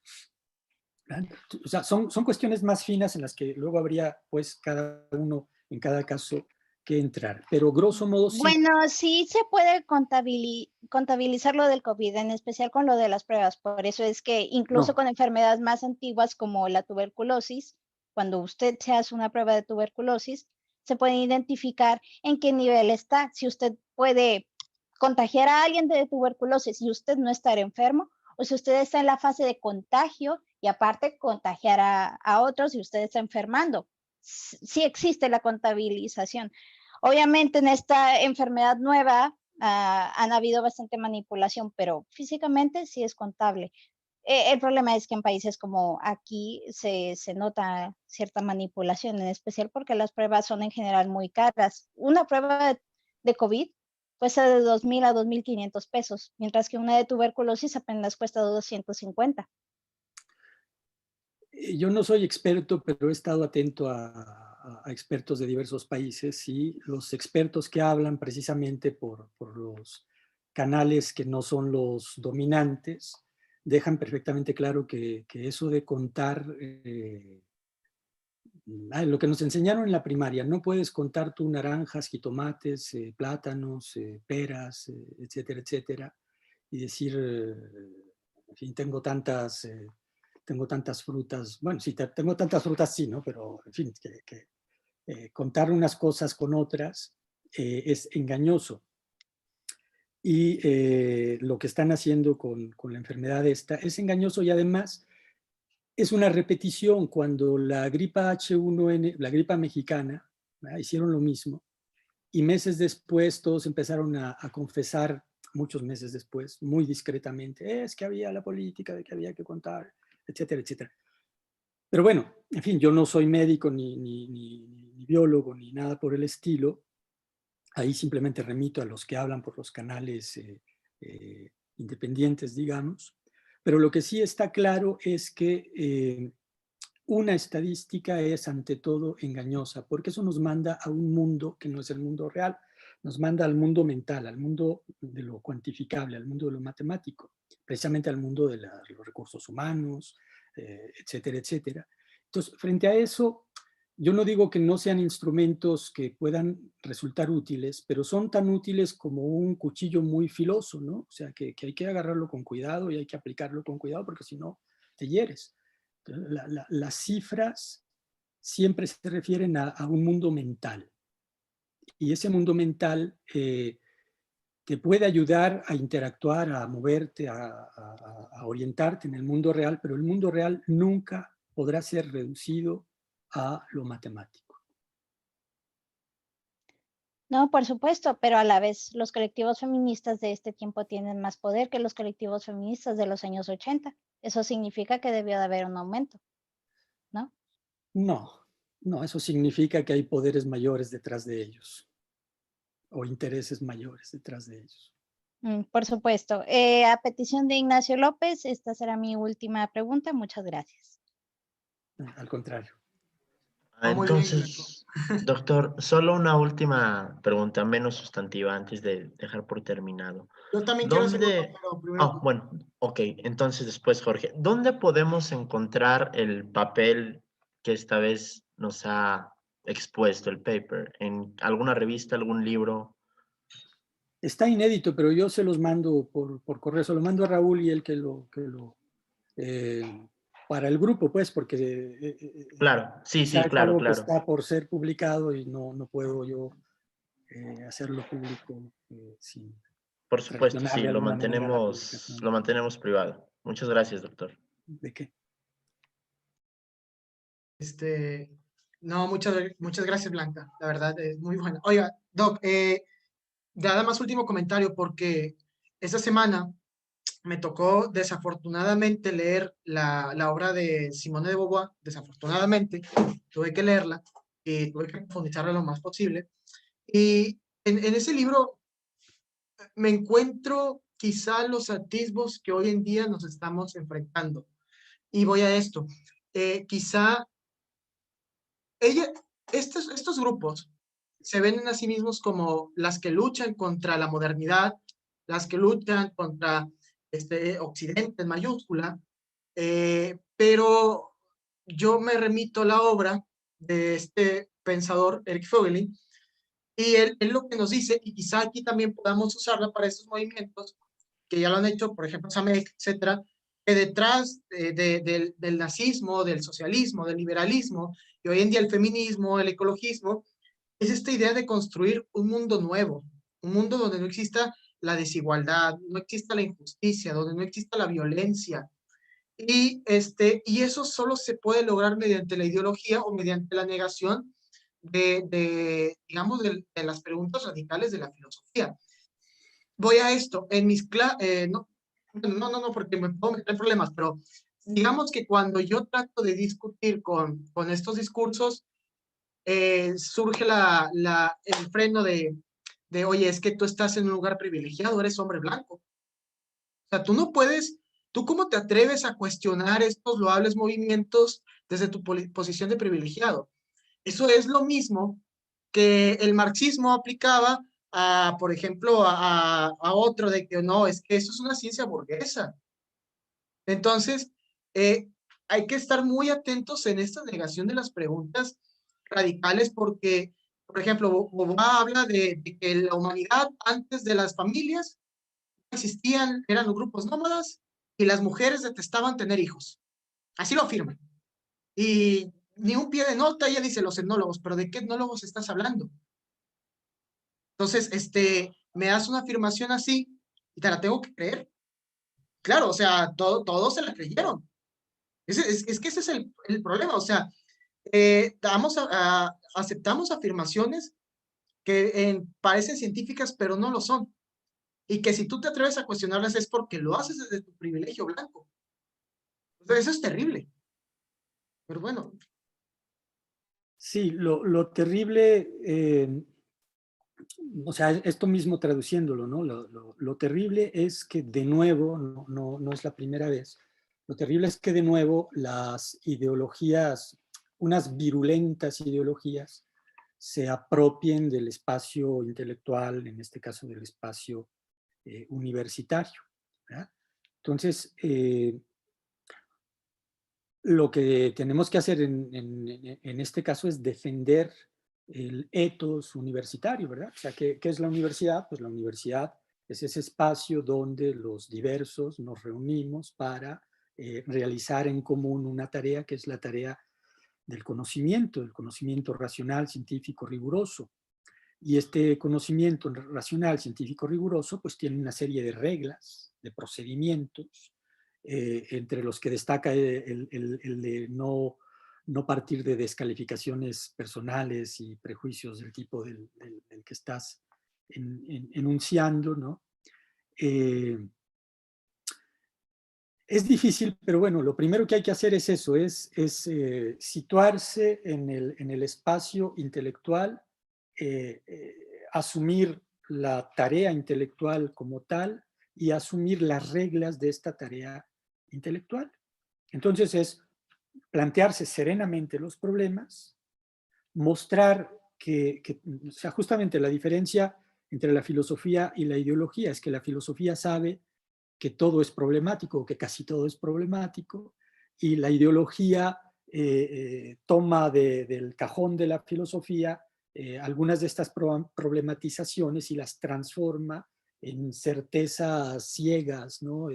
¿verdad? O sea, son cuestiones más finas en las que luego habría, pues, cada uno en cada caso que entrar, pero grosso modo sí. Bueno, sí se puede contabilizar lo del COVID, en especial con lo de las pruebas. Por eso es que incluso No. con enfermedades más antiguas como la tuberculosis, cuando usted se hace una prueba de tuberculosis, se puede identificar en qué nivel está. Si usted puede contagiar a alguien de tuberculosis y usted no estar enfermo, o si usted está en la fase de contagio y aparte contagiar a otros y usted está enfermando. Sí existe la contabilización. Obviamente en esta enfermedad nueva han habido bastante manipulación, pero físicamente sí es contable. El problema es que en países como aquí se nota cierta manipulación, en especial porque las pruebas son en general muy caras. Una prueba de COVID cuesta de 2,000 a 2,500 pesos, mientras que una de tuberculosis apenas cuesta 250. Yo no soy experto, pero he estado atento a expertos de diversos países, y los expertos que hablan precisamente por los canales que no son los dominantes dejan perfectamente claro que eso de contar, lo que nos enseñaron en la primaria, no puedes contar tú naranjas, jitomates, plátanos, peras, etcétera, etcétera, y decir, en fin, tengo tantas frutas. Bueno, sí, tengo tantas frutas, sí, ¿no? Pero, en fin, contar unas cosas con otras es engañoso. Y lo que están haciendo con la enfermedad esta es engañoso, y además es una repetición. Cuando la gripa H1N, la gripa mexicana, ¿verdad?, hicieron lo mismo, y meses después todos empezaron a confesar, muchos meses después, muy discretamente, es que había la política de que había que contar, etcétera, etcétera. Pero bueno, en fin, yo no soy médico ni biólogo ni nada por el estilo. Ahí simplemente remito a los que hablan por los canales independientes, digamos. Pero lo que sí está claro es que una estadística es ante todo engañosa, porque eso nos manda a un mundo que no es el mundo real, nos manda al mundo mental, al mundo de lo cuantificable, al mundo de lo matemático, precisamente al mundo de los recursos humanos, etcétera, etcétera. Entonces, frente a eso, yo no digo que no sean instrumentos que puedan resultar útiles, pero son tan útiles como un cuchillo muy filoso, ¿no? O sea, que hay que agarrarlo con cuidado y hay que aplicarlo con cuidado, porque si no, te hieres. Las cifras siempre se refieren a un mundo mental, y ese mundo mental te puede ayudar a interactuar, a moverte, a orientarte en el mundo real, pero el mundo real nunca podrá ser reducido a lo matemático. No, por supuesto, pero a la vez los colectivos feministas de este tiempo tienen más poder que los colectivos feministas de los años 80. Eso significa que debió de haber un aumento, ¿no? No, eso significa que hay poderes mayores detrás de ellos o intereses mayores detrás de ellos. Por supuesto. A petición de Ignacio López, esta será mi última pregunta. Muchas gracias. Al contrario. Muy bien, Entonces, doctor, solo una última pregunta, menos sustantiva, antes de dejar por terminado. Yo también quiero hacer ¿Dónde? uno, pero primero. Ah, bueno, ok. Entonces después, Jorge, ¿dónde podemos encontrar el papel que esta vez nos ha expuesto, el paper? ¿En alguna revista, algún libro? Está inédito, pero yo se los mando por correo. Se lo mando a Raúl y él para el grupo, pues, porque Claro, sí, quizá sí, es claro, algo que claro. está por ser publicado y no puedo yo hacerlo público sin Por supuesto, sí, traicionar de alguna manera la publicación. lo mantenemos privado. Muchas gracias, doctor. ¿De qué? No, muchas gracias, Blanca. La verdad, es muy buena. Oiga, Doc, nada más último comentario, porque esta semana me tocó desafortunadamente leer la obra de Simone de Beauvoir. Desafortunadamente, tuve que leerla y tuve que profundizarla lo más posible. Y en ese libro me encuentro quizá los atisbos que hoy en día nos estamos enfrentando. Y voy a esto. Quizá estos grupos se ven a sí mismos como las que luchan contra la modernidad, las que luchan contra Occidente en mayúscula, pero yo me remito a la obra de este pensador, Eric Voegelin, y él lo que nos dice, y quizá aquí también podamos usarla para estos movimientos, que ya lo han hecho, por ejemplo, Samek, etcétera, que detrás del nazismo, del socialismo, del liberalismo, y hoy en día el feminismo, el ecologismo, es esta idea de construir un mundo nuevo, un mundo donde no exista la desigualdad, no exista la injusticia, donde no exista la violencia. Y eso solo se puede lograr mediante la ideología o mediante la negación digamos, de las preguntas radicales de la filosofía. Voy a esto, en mis clases, no, porque me puedo meter en problemas, pero digamos que cuando yo trato de discutir con estos discursos, surge el freno oye, es que tú estás en un lugar privilegiado, eres hombre blanco. O sea, tú no puedes, ¿tú cómo te atreves a cuestionar estos loables movimientos desde tu posición de privilegiado? Eso es lo mismo que el marxismo aplicaba por ejemplo, a otro de que no, es que eso es una ciencia burguesa. Entonces, hay que estar muy atentos en esta negación de las preguntas radicales porque, por ejemplo, Beauvoir habla de que la humanidad antes de las familias existían, eran los grupos nómadas y las mujeres detestaban tener hijos. Así lo afirman. Y ni un pie de nota, ella dice los etnólogos, pero ¿de qué etnólogos estás hablando? Entonces, me das una afirmación así y te la tengo que creer. Claro, o sea, todos se la creyeron. Es que ese es el problema, o sea, aceptamos afirmaciones que parecen científicas, pero no lo son. Y que si tú te atreves a cuestionarlas es porque lo haces desde tu privilegio blanco. Entonces, eso es terrible. Pero bueno. Sí, lo terrible, o sea, esto mismo traduciéndolo, ¿no? Lo terrible es que de nuevo, no es la primera vez, lo terrible es que de nuevo las ideologías, unas virulentas ideologías, se apropien del espacio intelectual, en este caso del espacio universitario, ¿verdad? Entonces, lo que tenemos que hacer en este caso es defender el ethos universitario, ¿verdad? O sea, ¿qué es la universidad? Pues la universidad es ese espacio donde los diversos nos reunimos para realizar en común una tarea que es la tarea del conocimiento racional, científico, riguroso. Y este conocimiento racional, científico, riguroso, pues tiene una serie de reglas, de procedimientos, entre los que destaca el de no partir de descalificaciones personales y prejuicios del tipo del que estás enunciando, ¿no? Es difícil, pero bueno, lo primero que hay que hacer es eso, es situarse en el espacio intelectual, asumir la tarea intelectual como tal y asumir las reglas de esta tarea intelectual. Entonces es plantearse serenamente los problemas, mostrar o sea, justamente la diferencia entre la filosofía y la ideología es que la filosofía sabe que todo es problemático, que casi todo es problemático, y la ideología toma del cajón de la filosofía algunas de estas problematizaciones y las transforma en certezas ciegas, ¿no?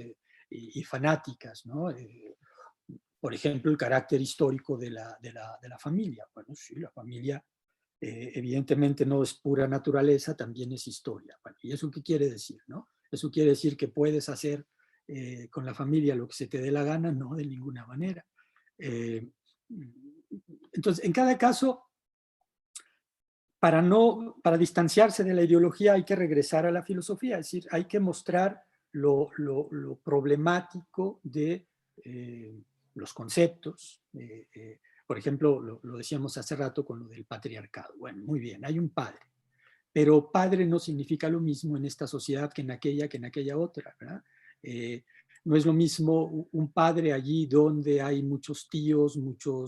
Y fanáticas, ¿no? Por ejemplo, el carácter histórico de la familia. Bueno, sí, la familia evidentemente no es pura naturaleza, también es historia. Bueno, ¿y eso qué quiere decir, no? ¿Eso quiere decir que puedes hacer con la familia lo que se te dé la gana? No, de ninguna manera. Entonces, en cada caso, para distanciarse de la ideología hay que regresar a la filosofía, es decir, hay que mostrar lo problemático de los conceptos. Por ejemplo, lo decíamos hace rato con lo del patriarcado. Bueno, muy bien, hay un padre, pero padre no significa lo mismo en esta sociedad que en aquella otra, ¿verdad? No es lo mismo un padre allí donde hay muchos tíos,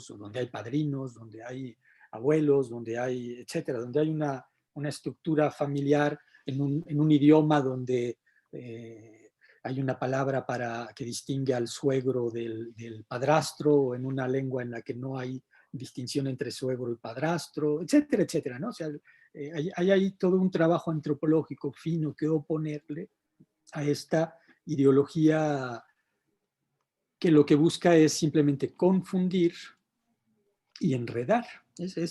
donde hay padrinos, donde hay abuelos, donde hay, etcétera, donde hay una estructura familiar en un idioma donde hay una palabra que distingue al suegro del padrastro, o en una lengua en la que no hay distinción entre suegro y padrastro, etcétera, etcétera, ¿no? O sea, hay ahí todo un trabajo antropológico fino que oponerle a esta ideología que lo que busca es simplemente confundir y enredar. Es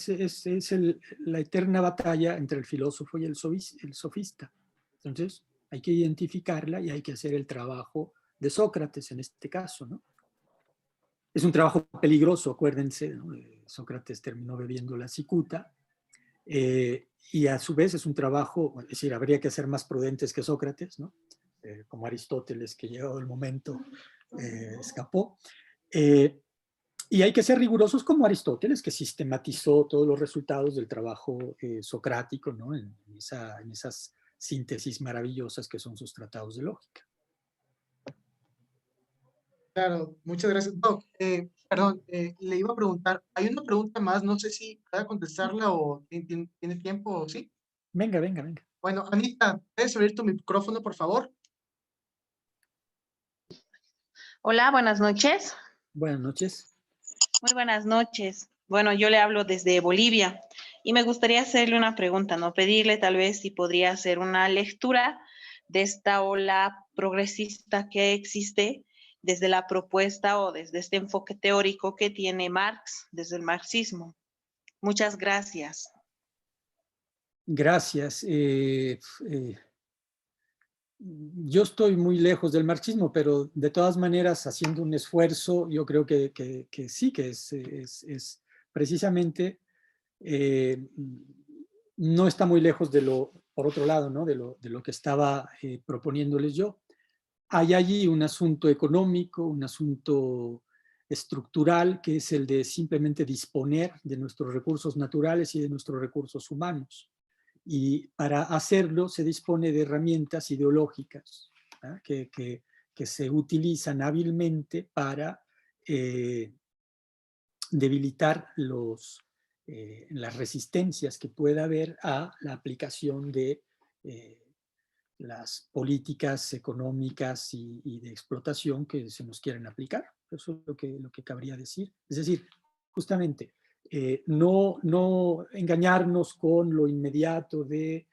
la eterna batalla entre el filósofo y el sofista. Entonces, hay que identificarla y hay que hacer el trabajo de Sócrates en este caso, ¿no? Es un trabajo peligroso, acuérdense, ¿no? Sócrates terminó bebiendo la cicuta, y a su vez es un trabajo, es decir, habría que ser más prudentes que Sócrates, ¿no? Como Aristóteles, que llegado el momento escapó. Y hay que ser rigurosos como Aristóteles, que sistematizó todos los resultados del trabajo socrático, ¿no? En esas síntesis maravillosas que son sus tratados de lógica. Claro, muchas gracias. Doc, perdón, le iba a preguntar, hay una pregunta más, no sé si pueda contestarla o tiene tiempo, ¿sí? Venga, venga, venga. Bueno, Anita, ¿puedes abrir tu micrófono, por favor? Hola, buenas noches. Buenas noches. Muy buenas noches. Bueno, yo le hablo desde Bolivia y me gustaría hacerle una pregunta, ¿no? Pedirle tal vez si podría hacer una lectura de esta ola progresista que existe desde la propuesta o desde este enfoque teórico que tiene Marx, desde el marxismo. Muchas gracias. Gracias. Yo estoy muy lejos del marxismo, pero de todas maneras, haciendo un esfuerzo, yo creo que sí, que es precisamente, no está muy lejos por otro lado, ¿no? de lo que estaba proponiéndoles yo. Hay allí un asunto económico, un asunto estructural, que es el de simplemente disponer de nuestros recursos naturales y de nuestros recursos humanos. Y para hacerlo se dispone de herramientas ideológicas, ¿eh? que se utilizan hábilmente para debilitar las resistencias que pueda haber a la aplicación de las políticas económicas y de explotación que se nos quieren aplicar. Eso es lo que cabría decir. Es decir, justamente, no engañarnos con lo inmediato de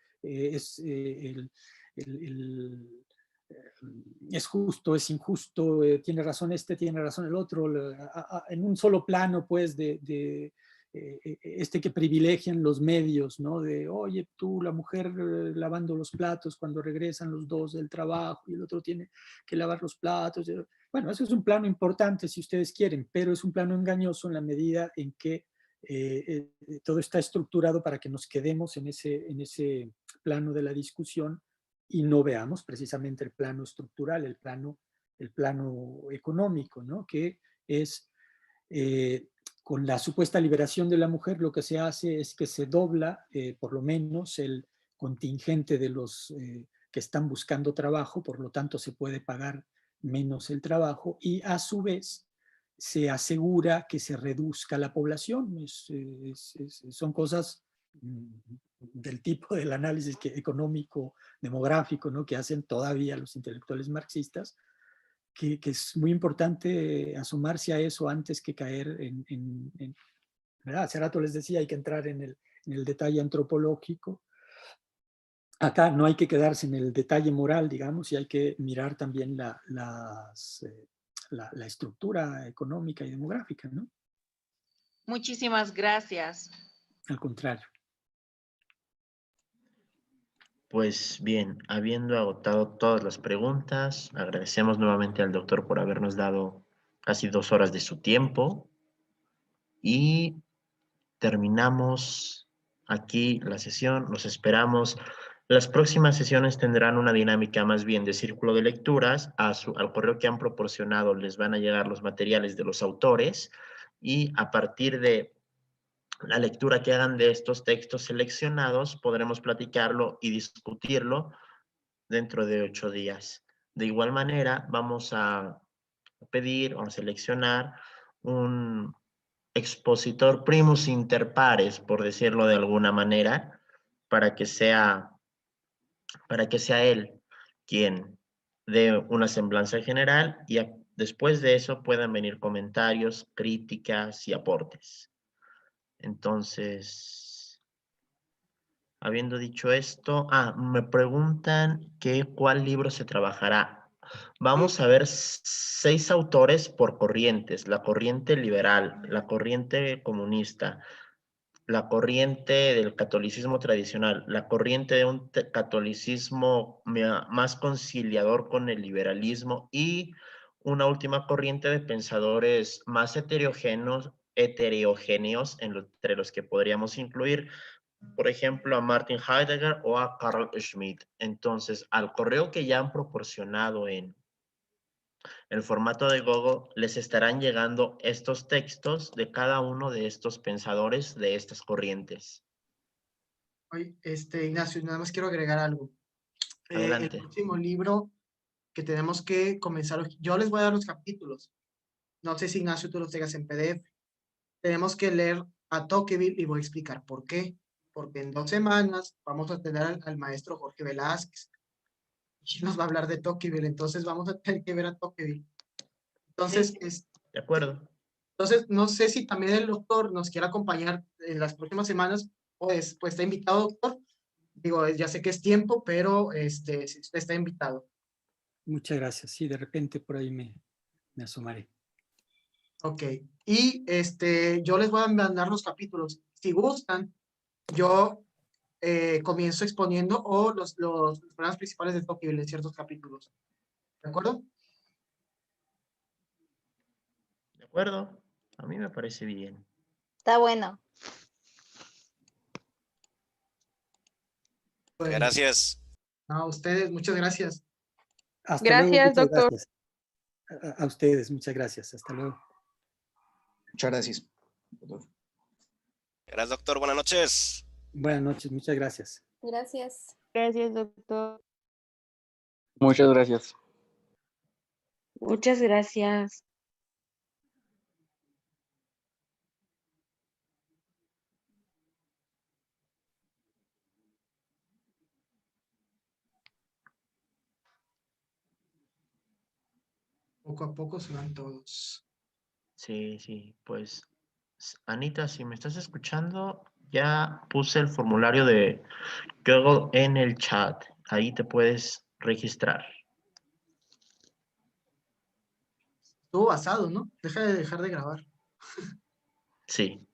es justo, es injusto, tiene razón este, tiene razón el otro, en un solo plano, pues, que privilegian los medios, ¿no? De, oye, tú, la mujer lavando los platos cuando regresan los dos del trabajo y el otro tiene que lavar los platos. Bueno, eso es un plano importante si ustedes quieren, pero es un plano engañoso en la medida en que todo está estructurado para que nos quedemos en ese plano de la discusión y no veamos precisamente el plano estructural, el plano el plano económico, ¿no? Que es, con la supuesta liberación de la mujer, lo que se hace es que se dobla, por lo menos, el contingente de los que están buscando trabajo, por lo tanto se puede pagar menos el trabajo, y a su vez se asegura que se reduzca la población. Son cosas del tipo del análisis económico, demográfico, ¿no? Que hacen todavía los intelectuales marxistas, que es muy importante asomarse a eso antes que caer ¿verdad? Hace rato les decía, hay que entrar en el detalle antropológico. Acá no hay que quedarse en el detalle moral, digamos, y hay que mirar también la estructura económica y demográfica, ¿no? Muchísimas gracias. Al contrario. Pues bien, habiendo agotado todas las preguntas, agradecemos nuevamente al doctor por habernos dado casi 2 horas de su tiempo y terminamos aquí la sesión. Los esperamos. Las próximas sesiones tendrán una dinámica más bien de círculo de lecturas. Al correo que han proporcionado les van a llegar los materiales de los autores y a partir de la lectura que hagan de estos textos seleccionados podremos platicarlo y discutirlo dentro de 8 días. De igual manera, vamos a pedir o a seleccionar un expositor primus inter pares, por decirlo de alguna manera, para que sea él quien dé una semblanza general y después de eso puedan venir comentarios, críticas y aportes. Entonces, habiendo dicho esto, me preguntan cuál libro se trabajará. Vamos a ver 6 autores por corrientes: la corriente liberal, la corriente comunista, la corriente del catolicismo tradicional, la corriente de un catolicismo más conciliador con el liberalismo y una última corriente de pensadores más heterogéneos entre los que podríamos incluir, por ejemplo, a Martin Heidegger o a Carl Schmitt. Entonces, al correo que ya han proporcionado en el formato de Google, les estarán llegando estos textos de cada uno de estos pensadores de estas corrientes. Oye, Ignacio, nada más quiero agregar algo. Adelante. El próximo libro que tenemos que comenzar, yo les voy a dar los capítulos. No sé si, Ignacio, tú los tengas en PDF. Tenemos que leer a Tocqueville y voy a explicar por qué. Porque en 2 semanas vamos a tener al maestro Jorge Velázquez. Y nos va a hablar de Tocqueville, entonces vamos a tener que ver a Tocqueville. Entonces, de acuerdo. Entonces, no sé si también el doctor nos quiere acompañar en las próximas semanas, pues está invitado, doctor. Digo, ya sé que es tiempo, pero si usted está invitado. Muchas gracias. Sí, de repente por ahí me asomaré. Ok. Y yo les voy a mandar los capítulos. Si gustan, yo comienzo exponiendo los problemas principales de Tocqueville en ciertos capítulos. ¿De acuerdo? De acuerdo. A mí me parece bien. Está bueno. Bueno, Gracias. a ustedes, muchas gracias. Hasta Gracias, luego, muchas doctor. gracias. A ustedes, muchas gracias. Hasta luego. Muchas gracias. Gracias, doctor. Buenas noches. Buenas noches, muchas gracias. Gracias. Gracias, doctor. Muchas gracias. Muchas gracias. Poco a poco se van todos. Sí, pues Anita, si me estás escuchando, ya puse el formulario de Google en el chat. Ahí te puedes registrar. Estuvo basado, ¿no? Dejar de grabar. Sí.